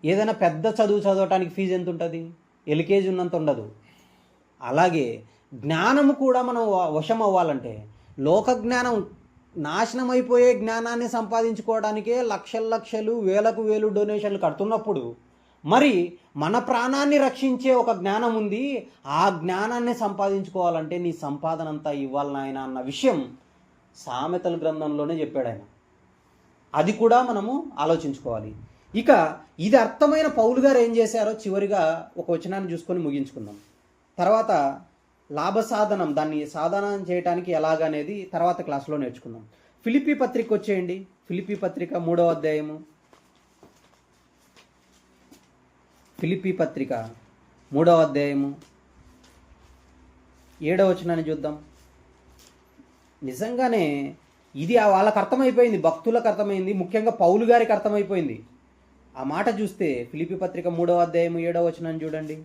ఏదైనా పెద్ద చదువు చదవటానికి ఫీజు ఎంత ఉంటుంది? ఎల్కేజీ ఉన్నంత ఉండదు. అలాగే జ్ఞానము కూడా మనం వశం అవ్వాలంటే, లోక జ్ఞానం నాశనం అయిపోయే జ్ఞానాన్ని సంపాదించుకోవడానికే లక్షలు వేలకు వేలు డొనేషన్లు కడుతున్నప్పుడు, మరి మన ప్రాణాన్ని రక్షించే ఒక జ్ఞానం ఉంది. ఆ జ్ఞానాన్ని సంపాదించుకోవాలంటే నీ సంపాదన అంతా ఇవ్వాలి నాయన అన్న విషయం సామెతల గ్రంథంలోనే చెప్పాడు ఆయన. అది కూడా మనము ఆలోచించుకోవాలి. ఇక ఇది అర్థమైన పౌలు గారు ఏం చేశారో చివరిగా ఒక వచనాన్ని చూసుకొని ముగించుకుందాం. తర్వాత లాభ సాధనం, దాన్ని సాధనం చేయడానికి ఎలాగనేది తర్వాత క్లాస్లో నేర్చుకుందాం. ఫిలిప్పీ పత్రిక వచ్చేయండి. ఫిలిప్పీ పత్రిక 3వ అధ్యాయము. ఫిలిప్పీ పత్రిక 3వ అధ్యాయము 7వ వచనాన్ని చూద్దాం. నిజంగానే ఇది వాళ్ళకి అర్థమైపోయింది, భక్తులకు అర్థమైంది, ముఖ్యంగా పౌలు గారికి అర్థమైపోయింది. ఆ మాట చూస్తే ఫిలిప్పీ పత్రిక 3వ అధ్యాయము 7వ వచనాన్ని చూడండి.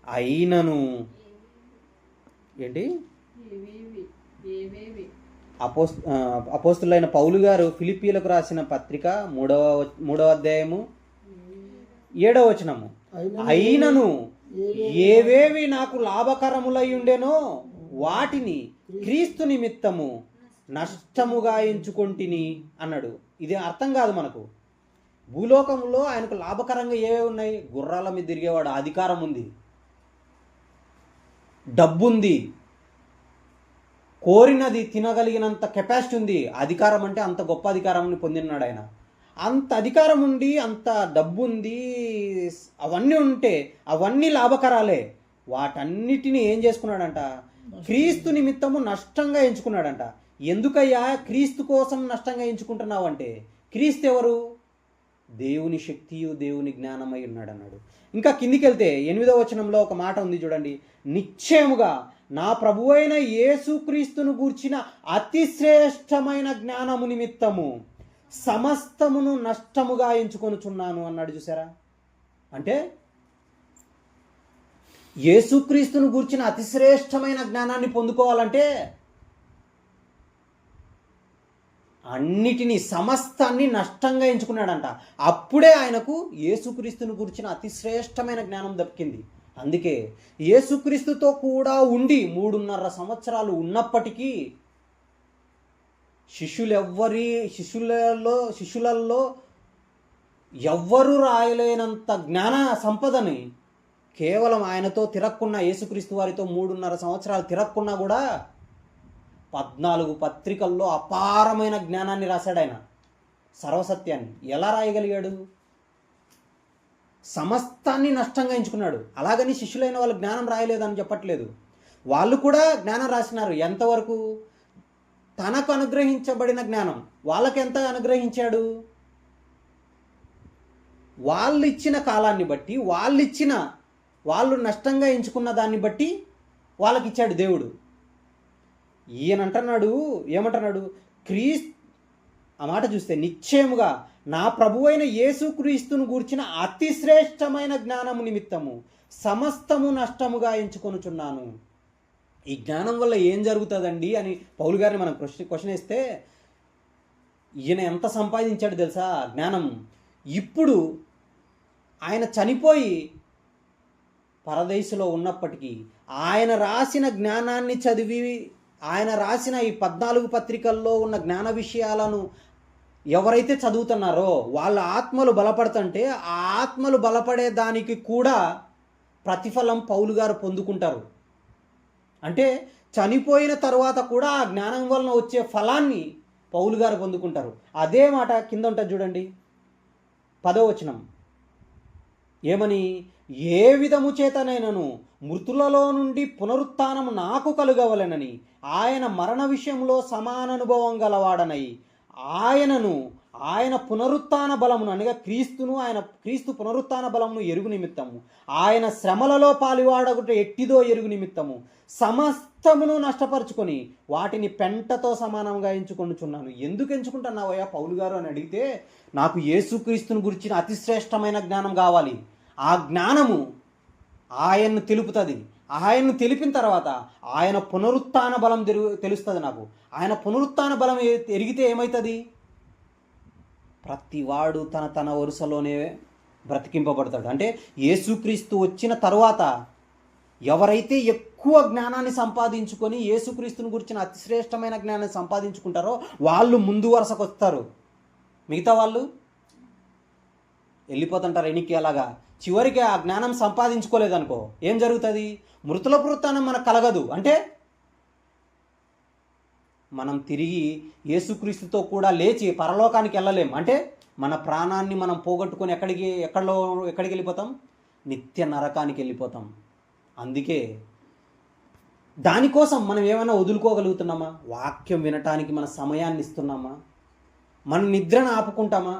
అయినను ఏంటి అపోస్తులైన పౌలు గారు ఫిలిప్పీలకు రాసిన పత్రిక 3వ అధ్యాయము 7వ వచనము, అయినను ఏవేవి నాకు లాభకరములై ఉండెనో వాటిని క్రీస్తు నిమిత్తము నష్టముగా ఎంచుకొంటిని అన్నాడు. ఇది అర్థం కాదు మనకు. భూలోకంలో ఆయనకు లాభకరంగా ఏవే ఉన్నాయి? గుర్రాల మీద తిరిగేవాడు, అధికారం ఉంది, డబ్బుంది, కోరినది తినగలిగినంత కెపాసిటీ ఉంది. అధికారం అంటే అంత గొప్ప అధికారాన్ని పొందినాడు ఆయన. అంత అధికారం ఉండి, అంత డబ్బు ఉంది, అవన్నీ ఉంటే అవన్నీ లాభకరాలే. వాటన్నిటిని ఏం చేసుకున్నాడంట? క్రీస్తు నిమిత్తము నష్టంగా ఎంచుకున్నాడంట. ఎందుకయ్యా క్రీస్తు కోసం నష్టంగా ఎంచుకుంటున్నావు అంటే, క్రీస్తు ఎవరు? దేవుని శక్తియు దేవుని జ్ఞానమై ఉన్నాడు అన్నాడు. ఇంకా కిందికి వెళ్తే 8వ వచనంలో ఒక మాట ఉంది చూడండి. నిశ్చయముగా నా ప్రభువైన యేసుక్రీస్తును గూర్చిన అతి శ్రేష్టమైన జ్ఞానము నిమిత్తము సమస్తమును నష్టముగా ఎంచుకొనుచున్నాను అన్నాడు. చూసారా? అంటే యేసుక్రీస్తును గూర్చిన అతి శ్రేష్టమైన జ్ఞానాన్ని పొందుకోవాలంటే అన్నిటినీ, సమస్తాన్ని నష్టంగా ఎంచుకున్నాడంట. అప్పుడే ఆయనకు యేసుక్రీస్తును గురించిన అతి శ్రేష్టమైన జ్ఞానం దక్కింది. అందుకే యేసుక్రీస్తుతో కూడా ఉండి 3.5 సంవత్సరాలు ఉన్నప్పటికీ శిష్యులలో ఎవ్వరూ రాయలేనంత జ్ఞాన సంపదని కేవలం ఆయనతో తిరక్కున్న, యేసుక్రీస్తు వారితో 3.5 సంవత్సరాలు తిరక్కున్నా కూడా 14 పత్రికల్లో అపారమైన జ్ఞానాన్ని రాశాడు ఆయన, సర్వసత్యాన్ని. ఎలా రాయగలిగాడు? సమస్తాన్ని నష్టంగా ఎంచుకున్నాడు. అలాగని శిష్యులైన వాళ్ళు జ్ఞానం రాయలేదని చెప్పట్లేదు. వాళ్ళు కూడా జ్ఞానం రాసినారు. ఎంతవరకు? తనకు అనుగ్రహించబడిన జ్ఞానం. వాళ్ళకి ఎంత అనుగ్రహించాడు? వాళ్ళు ఇచ్చిన కాలాన్ని బట్టి, వాళ్ళు నష్టంగా ఎంచుకున్న దాన్ని బట్టి వాళ్ళకి ఇచ్చాడు దేవుడు. ఈయన అంటున్నాడు, ఏమంటున్నాడు? ఆ మాట చూస్తే, నిశ్చయముగా నా ప్రభువైన యేసుక్రీస్తును గూర్చిన అతి శ్రేష్టమైన జ్ఞానము నిమిత్తము సమస్తము నష్టముగా ఎంచుకొనుచున్నాను. ఈ జ్ఞానం వల్ల ఏం జరుగుతుందండి అని పౌలు గారిని మనం క్వశ్చన్ వేస్తే, ఈయన ఎంత సంపాదించాడు తెలుసా జ్ఞానం? ఇప్పుడు ఆయన చనిపోయి పరదేశంలో ఉన్నప్పటికీ ఆయన రాసిన జ్ఞానాన్ని చదివి, ఆయన రాసిన ఈ 14 పత్రికల్లో ఉన్న జ్ఞాన విషయాలను ఎవరైతే చదువుతున్నారో వాళ్ళ ఆత్మలు బలపడుతుంటే, ఆ ఆత్మలు బలపడే దానికి కూడా ప్రతిఫలం పౌలు గారు పొందుకుంటారు. అంటే చనిపోయిన తర్వాత కూడా ఆ జ్ఞానం వలన వచ్చే ఫలాన్ని పౌలు గారు పొందుకుంటారు. అదే మాట కింద ఉంటుంది చూడండి, 10వ వచనం. ఏమని? ఏ విధము చేతనైనను మృతులలో నుండి పునరుత్థానము నాకు కలుగవలెనని ఆయన మరణ విషయంలో సమాన అనుభవం గలవాడనై ఆయనను ఆయన పునరుత్థాన బలమును అనగా క్రీస్తు పునరుత్థాన బలమును ఎరుగు నిమిత్తము, ఆయన శ్రమలలో పాలువాడగుట ఎట్టిదో ఎరుగు నిమిత్తము సమస్తమును నష్టపరుచుకొని వాటిని పెంటతో సమానంగా ఎంచుకొనుచున్నాను. ఎందుకు ఎంచుకుంటున్నావయ్యా పౌలు గారు అని అడిగితే, నాకు యేసుక్రీస్తుని గురించిన అతిశ్రేష్టమైన జ్ఞానం కావాలి. ఆ జ్ఞానము ఆయన్ను తెలుపుతుంది. ఆయన్ను తెలిపిన తర్వాత ఆయన పునరుత్థాన బలం తెలుస్తుంది నాకు. ఆయన పునరుత్థాన బలం ఎరిగితే ఏమవుతుంది? ప్రతివాడు తన వరుసలోనే బ్రతికింపబడతాడు. అంటే యేసుక్రీస్తు వచ్చిన తరువాత ఎవరైతే ఎక్కువ జ్ఞానాన్ని సంపాదించుకొని యేసుక్రీస్తుని గురించిన అతిశ్రేష్టమైన జ్ఞానాన్ని సంపాదించుకుంటారో వాళ్ళు ముందు వరుసకు వస్తారు. మిగతా వాళ్ళు వెళ్ళిపోతుంటారు ఎనికి. అలాగా చివరికి ఆ జ్ఞానం సంపాదించుకోలేదనుకో ఏం జరుగుతుంది? మృతుల పునరుత్థానం మనకు కలగదు. అంటే మనం తిరిగి యేసుక్రీస్తుతో కూడా లేచి పరలోకానికి వెళ్ళలేం. అంటే మన ప్రాణాన్ని మనం పోగొట్టుకొని ఎక్కడికి వెళ్ళిపోతాం? నిత్య నరకానికి వెళ్ళిపోతాం. అందుకే దానికోసం మనం ఏమైనా వదులుకోగలుగుతున్నామా? వాక్యం వినటానికి మన సమయాన్ని ఇస్తున్నామా? మన నిద్రను ఆపుకుంటామా?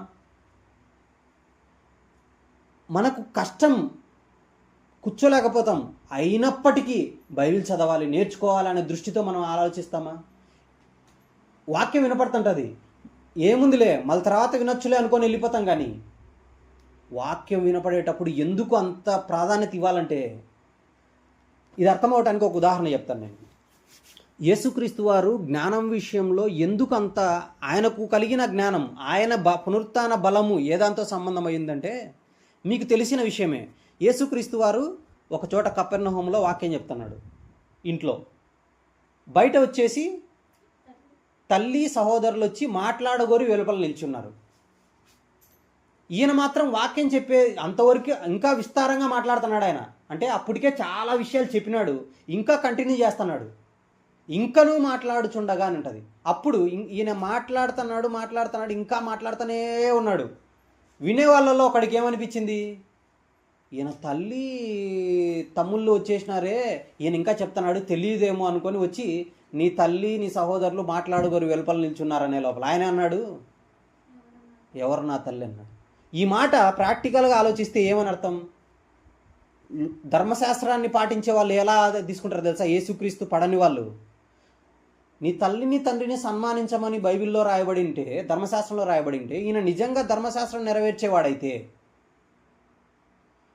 మనకు కష్టం, కూర్చోలేకపోతాం, అయినప్పటికీ బైబిల్ చదవాలి, నేర్చుకోవాలనే దృష్టితో మనం ఆలోచిస్తామా? వాక్యం వినపడుతుంటుంది, ఏముందిలే మళ్ళీ తర్వాత వినొచ్చులే అనుకొని వెళ్ళిపోతాం. కానీ వాక్యం వినపడేటప్పుడు ఎందుకు అంత ప్రాధాన్యత ఇవ్వాలంటే, ఇది అర్థమవటానికి ఒక ఉదాహరణ చెప్తాను నేను. యేసుక్రీస్తు వారు జ్ఞానం విషయంలో ఎందుకు అంత, ఆయనకు కలిగిన జ్ఞానం, ఆయన పునరుత్థాన బలము ఏదాంతో సంబంధం అయిందంటే మీకు తెలిసిన విషయమే. యేసుక్రీస్తు వారు ఒక చోట కపెర్నహూములో వాక్యం చెప్తున్నాడు ఇంట్లో. బయట వచ్చేసి తల్లి సహోదరులు వచ్చి మాట్లాడగోరి వెలుపల నిల్చున్నారు. ఈయన మాత్రం వాక్యం చెప్పే అంతవరకు ఇంకా విస్తారంగా మాట్లాడుతున్నాడు ఆయన. అంటే అప్పటికే చాలా విషయాలు చెప్పినాడు, ఇంకా కంటిన్యూ చేస్తున్నాడు. ఇంకనూ మాట్లాడుచుండగా అని ఉంటుంది. అప్పుడు ఈయన మాట్లాడుతున్నాడు, ఇంకా మాట్లాడుతూనే ఉన్నాడు. వినే వాళ్ళలో ఒకడికి ఏమనిపించింది? ఈయన తల్లి తమ్ముళ్ళు వచ్చేసినారే, ఈయన ఇంకా చెప్తున్నాడు, తెలియదేమో అనుకొని వచ్చి నీ తల్లి నీ సహోదరులు మాట్లాడుకోరు వెలుపల నిల్చున్నారనే లోపల ఆయన అన్నాడు, ఎవరు నా తల్లి అన్నాడు. ఈ మాట ప్రాక్టికల్గా ఆలోచిస్తే ఏమని అర్థం? ధర్మశాస్త్రాన్ని పాటించే వాళ్ళు ఎలా తీసుకుంటారో తెలుసా? యేసుక్రీస్తు పడని వాళ్ళు నీ తల్లిని తండ్రిని సన్మానించమని బైబిల్లో రాయబడి ఉంటే, ధర్మశాస్త్రంలో రాయబడి ఉంటే, ఈయన నిజంగా ధర్మశాస్త్రం నెరవేర్చేవాడైతే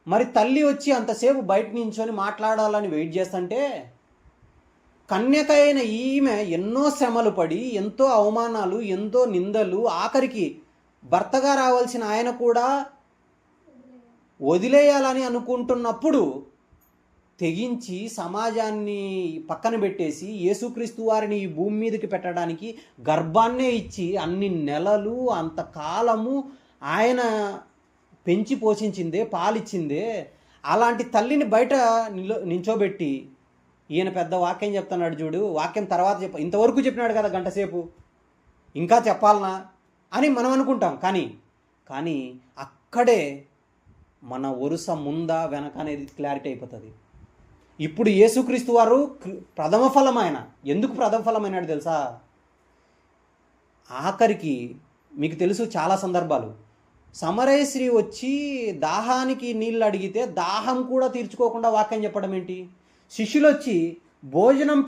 మరి తల్లి వచ్చి అంతసేపు బయట నించొని మాట్లాడాలని వెయిట్ చేస్తుంటే, కన్యక అయిన ఈమె ఎన్నో శ్రమలు పడి, ఎంతో అవమానాలు, ఎంతో నిందలు, ఆఖరికి భర్తగా రావాల్సిన ఆయన కూడా వదిలేయాలని అనుకుంటున్నప్పుడు తెగించి సమాజాన్ని పక్కన పెట్టేసి యేసుక్రీస్తు వారిని ఈ భూమి మీదకి పెట్టడానికి గర్భాన్నే ఇచ్చి అన్ని నెలలు అంత కాలము ఆయన పెంచి పోషించిందే, పాలిచ్చిందే. అలాంటి తల్లిని బయట నించోబెట్టి ఈయన పెద్ద వాక్యం చెప్తున్నాడు చూడు. వాక్యం తర్వాత ఇంతవరకు చెప్పినాడు కదా గంట సేపు, ఇంకా చెప్పాలనా అని మనం అనుకుంటాం. కానీ అక్కడే మన వరుస ముందా వెనక అనేది క్లారిటీ అయిపోతుంది. ఇప్పుడు యేసుక్రీస్తు వారు ప్రథమ ఫలం. ఆయన ఎందుకు ప్రథమ ఫలమైనాడు తెలుసా? ఆఖరికి మీకు తెలుసు చాలా సందర్భాలు, సమరయ స్త్రీ వచ్చి దాహానికి నీళ్ళు అడిగితే దాహం కూడా తీర్చుకోకుండా వాక్యం చెప్పడం ఏంటి? శిష్యులు వచ్చి భోజనం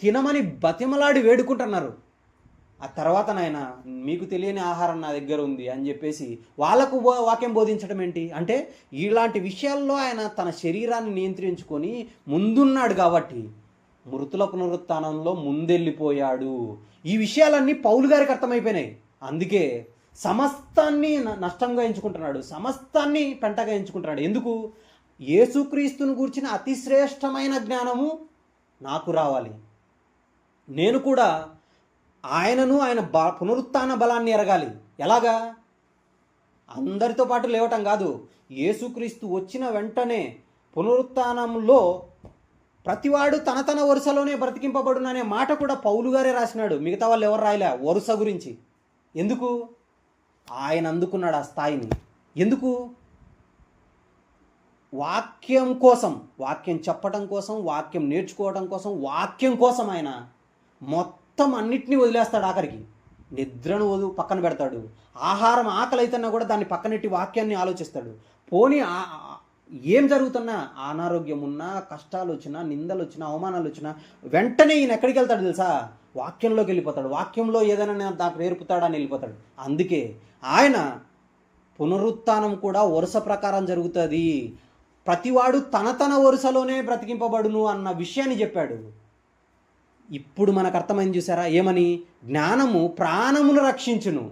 తినమని బతిమలాడి వేడుకుంటున్నారు. ఆ తర్వాత నాయన మీకు తెలియని ఆహారం నా దగ్గర ఉంది అని చెప్పేసి వాళ్ళకు వాక్యం బోధించడం ఏంటి? అంటే ఇలాంటి విషయాల్లో ఆయన తన శరీరాన్ని నియంత్రించుకొని ముందున్నాడు కాబట్టి మృతుల పునరుత్థానంలో ముందెళ్ళిపోయాడు. ఈ విషయాలన్నీ పౌలు గారికి అర్థమైపోయినాయి. అందుకే సమస్తాన్ని నష్టంగా ఎంచుకుంటున్నాడు, సమస్తాన్ని పెంటగా ఎంచుకుంటున్నాడు. ఎందుకు? యేసుక్రీస్తుని గూర్చిన అతిశ్రేష్టమైన జ్ఞానము నాకు రావాలి. నేను కూడా ఆయనను, ఆయన పునరుత్థాన బలాన్ని ఎరగాలి. ఎలాగా? అందరితో పాటు లేవటం కాదు. యేసుక్రీస్తు వచ్చిన వెంటనే పునరుత్థానంలో ప్రతివాడు తన వరుసలోనే బ్రతికింపబడుననే మాట కూడా పౌలు గారే రాసినాడు. మిగతా వాళ్ళు ఎవరు రాయలే వరుస గురించి. ఎందుకు? ఆయన అందుకున్నాడు ఆ స్థాయిని. ఎందుకు? వాక్యం కోసం, వాక్యం చెప్పడం కోసం, వాక్యం నేర్చుకోవడం కోసం, వాక్యం కోసం ఆయన మొత్తం అన్నిటినీ వదిలేస్తాడు. ఆఖరికి నిద్రను పక్కన పెడతాడు. ఆహారం ఆకలి అవుతున్నా కూడా దాన్ని పక్కనెట్టి వాక్యాన్ని ఆలోచిస్తాడు. పోనీ ఏం జరుగుతున్నా, అనారోగ్యం ఉన్నా, కష్టాలు వచ్చినా, నిందలు వచ్చినా, అవమానాలు వచ్చినా వెంటనే ఈయన ఎక్కడికి వెళ్తాడు తెలుసా? వాక్యంలోకి వెళ్ళిపోతాడు. వాక్యంలో ఏదైనా నాకు నేర్పుతాడని వెళ్ళిపోతాడు. అందుకే ఆయన పునరుత్థానం కూడా వరుస ప్రకారం జరుగుతుంది, ప్రతివాడు తన వరుసలోనే బ్రతికింపబడును అన్న విషయాన్ని చెప్పాడు. ఇప్పుడు మనకు అర్థమైంది చూసారా? ఏమని? జ్ఞానము ప్రాణమును రక్షించును,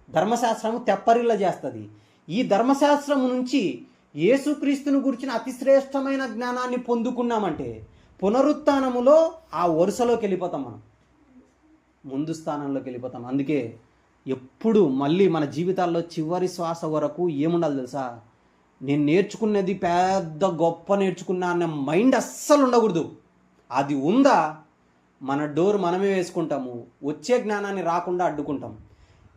ధర్మశాస్త్రము తెప్పరిల్ల చేస్తుంది. ఈ ధర్మశాస్త్రము నుంచి యేసుక్రీస్తును గురించిన అతి శ్రేష్టమైన జ్ఞానాన్ని పొందుకున్నామంటే పునరుత్థానములో ఆ వరుసలోకి వెళ్ళిపోతాం, మనం ముందు స్థానంలోకి వెళ్ళిపోతాం. అందుకే ఎప్పుడు మళ్ళీ మన జీవితాల్లో చివరి శ్వాస వరకు ఏముండాలి తెలుసా? నేను నేర్చుకున్నది పెద్ద గొప్ప నేర్చుకున్నా అన్న మైండ్ అస్సలు ఉండకూడదు. అది ఉందా మన డోర్ మనమే వేసుకుంటాము, వచ్చే జ్ఞానాన్ని రాకుండా అడ్డుకుంటాం.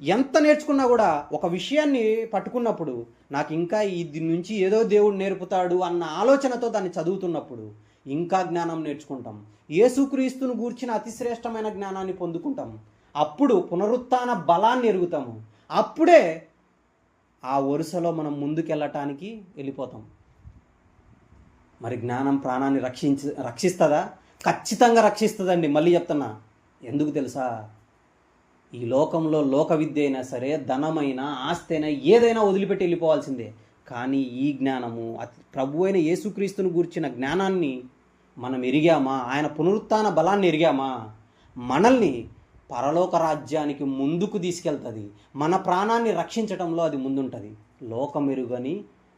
ఎంత నేర్చుకున్నా కూడా ఒక విషయాన్ని పట్టుకున్నప్పుడు నాకు ఇంకా ఇది నుంచి ఏదో దేవుడు నేర్పుతాడు అన్న ఆలోచనతో దాన్ని చదువుతున్నప్పుడు ఇంకా జ్ఞానం నేర్చుకుంటాం. యేసుక్రీస్తును గూర్చిన అతిశ్రేష్టమైన జ్ఞానాన్ని పొందుకుంటాం. అప్పుడు పునరుత్థాన బలాన్ని ఎరుగుతాము. అప్పుడే ఆ వరుసలో మనం ముందుకెళ్ళటానికి వెళ్ళిపోతాం. మరి జ్ఞానం ప్రాణాన్ని రక్షిస్తుందా? ఖచ్చితంగా రక్షిస్తుందండి. మళ్ళీ చెప్తున్నా, ఎందుకు తెలుసా? ఈ లోకంలో లోక విద్య అయినా సరే, ధనమైనా, ఆస్తి అయినా, ఏదైనా వదిలిపెట్టి వెళ్ళిపోవాల్సిందే. కానీ ఈ జ్ఞానము, ప్రభు అయిన యేసుక్రీస్తును గూర్చిన జ్ఞానాన్ని మనం ఎరిగామా, ఆయన పునరుత్థాన బలాన్ని ఎరిగామా, మనల్ని పరలోక రాజ్యానికి ముందుకు తీసుకెళ్తుంది. మన ప్రాణాన్ని రక్షించడంలో అది ముందుంటుంది. లోకం ఎరుగని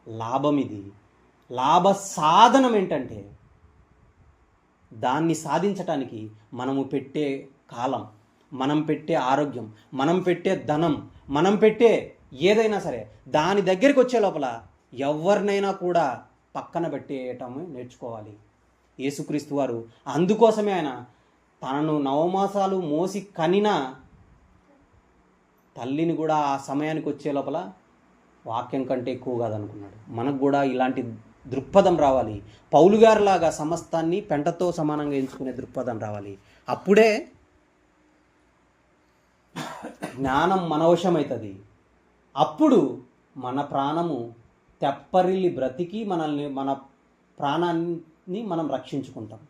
లాభం ఇది. లాభ సాధనం ఏంటంటే దాన్ని సాధించటానికి మనము పెట్టే కాలం, మనం పెట్టే ఆరోగ్యం, మనం పెట్టే ధనం, మనం పెట్టే ఏదైనా సరే దాని దగ్గరికి వచ్చే లోపల ఎవరినైనా కూడా పక్కన పెట్టేయటం నేర్చుకోవాలి. యేసుక్రీస్తు వారు అందుకోసమే ఆయన తనను 9 మాసాలు మోసి కనిన తల్లిని కూడా ఆ సమయానికి వచ్చే లోపల వాక్యం కంటే ఎక్కువ కాదనుకున్నాడు. మనకు కూడా ఇలాంటి దృక్పథం రావాలి. పౌలు గారిలాగా సమస్తాన్ని పెంటతో సమానంగా ఎంచుకునే దృక్పథం రావాలి. అప్పుడే జ్ఞానం మన వశమవుతుంది. అప్పుడు మన ప్రాణము తెప్పరిల్లి బ్రతికి మన ప్రాణాన్ని మనం రక్షించుకుంటాం.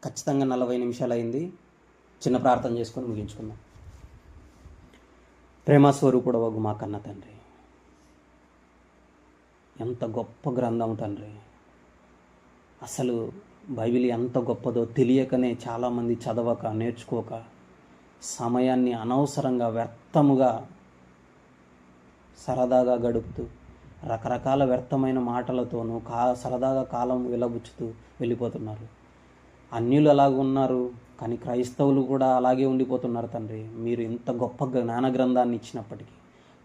ఖచ్చితంగా 40 నిమిషాలు అయింది. చిన్న ప్రార్థన చేసుకొని ముగించుకుందాం. ప్రేమస్వరూపుడవగు మా కన్న తండ్రి, ఎంత గొప్ప గ్రంథం తండ్రి. అసలు బైబిల్ ఎంత గొప్పదో తెలియకనే చాలామంది చదవక, నేర్చుకోక, సమయాన్ని అనవసరంగా వ్యర్థముగా సరదాగా గడుపుతూ, రకరకాల వ్యర్థమైన మాటలతోనూ సరదాగా కాలం వెలబుచ్చుతూ వెళ్ళిపోతున్నారు. అన్యులు అలాగే ఉన్నారు, కానీ క్రైస్తవులు కూడా అలాగే ఉండిపోతున్నారు తండ్రి. మీరు ఇంత గొప్ప జ్ఞాన గ్రంథాన్ని ఇచ్చినప్పటికీ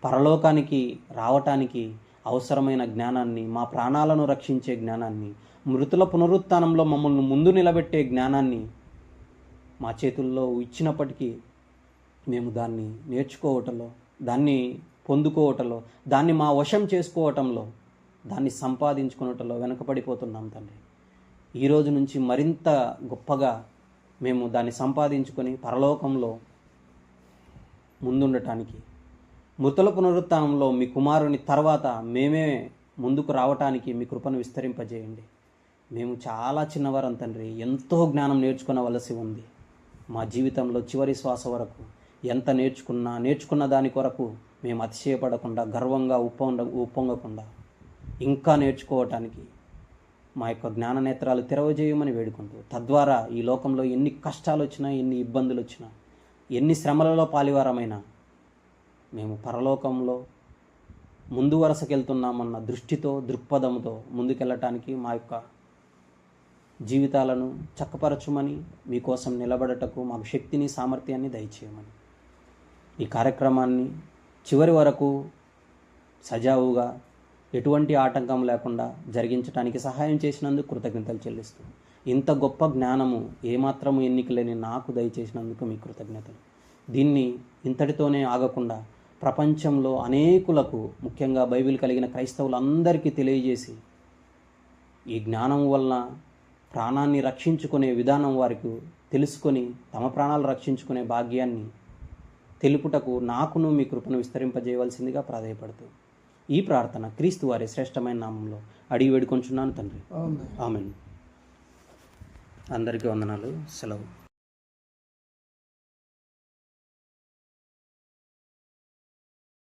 పరలోకానికి రావటానికి అవసరమైన జ్ఞానాన్ని, మా ప్రాణాలను రక్షించే జ్ఞానాన్ని, మృతుల పునరుత్థానంలో మమ్మల్ని ముందు నిలబెట్టే జ్ఞానాన్ని మా చేతుల్లో ఇచ్చినప్పటికీ మేము దాన్ని నేర్చుకోవటంలో, దాన్ని పొందుకోవటంలో, దాన్ని మా వశం చేసుకోవటంలో, దాన్ని సంపాదించుకోవటంలో వెనకపడిపోతున్నాం తండ్రి. ఈరోజు నుంచి మరింత గొప్పగా మేము దాన్ని సంపాదించుకొని పరలోకంలో ముందుండటానికి, మృతుల పునరుత్థానంలో మీ కుమారుని తర్వాత మేమే ముందుకు రావటానికి మీ కృపను విస్తరింపజేయండి. మేము చాలా చిన్నవారం తండ్రి, ఎంతో జ్ఞానం నేర్చుకోవలసి ఉంది. మా జీవితంలో చివరి శ్వాస వరకు ఎంత నేర్చుకున్న దాని కొరకు మేము అతిశయపడకుండా, గర్వంగా ఉప్పొంగకుండా ఇంకా నేర్చుకోవటానికి మా యొక్క జ్ఞాన నేత్రాలు తెరవజేయమని వేడుకుంటూ, తద్వారా ఈ లోకంలో ఎన్ని కష్టాలు వచ్చినా, ఎన్ని ఇబ్బందులు వచ్చినా, ఎన్ని శ్రమలలో పాలివారమైనా మేము పరలోకంలో ముందు వరుసకెళ్తున్నామన్న దృష్టితో, దృక్పథంతో ముందుకెళ్ళటానికి మా యొక్క జీవితాలను చక్కపరచుమని, మీకోసం నిలబడటకు మాకు శక్తిని, సామర్థ్యాన్ని దయచేయమని, ఈ కార్యక్రమాన్ని చివరి వరకు సజావుగా ఎటువంటి ఆటంకం లేకుండా జరిగించడానికి సహాయం చేసినందుకు కృతజ్ఞతలు చెల్లిస్తూ, ఇంత గొప్ప జ్ఞానము ఏమాత్రము ఎన్నిక లేని నాకు దయచేసినందుకు మీ కృతజ్ఞతలు. దీన్ని ఇంతటితోనే ఆగకుండా ప్రపంచంలో అనేకులకు, ముఖ్యంగా బైబిల్ కలిగిన క్రైస్తవులందరికీ తెలియజేసి, ఈ జ్ఞానం వలన ప్రాణాన్ని రక్షించుకునే విధానం వారికి తెలుసుకొని తమ ప్రాణాలు రక్షించుకునే భాగ్యాన్ని తెలుపుటకు నాకును మీ కృపను విస్తరింపజేయవలసిందిగా ప్రాధేయపడుతూ ఈ ప్రార్థన క్రీస్తు వారి శ్రేష్టమైన నామంలో అడిగి వేడుకొంచున్నాను తండ్రి. ఆమేన్. అందరికీ వందనాలు. సెలవు.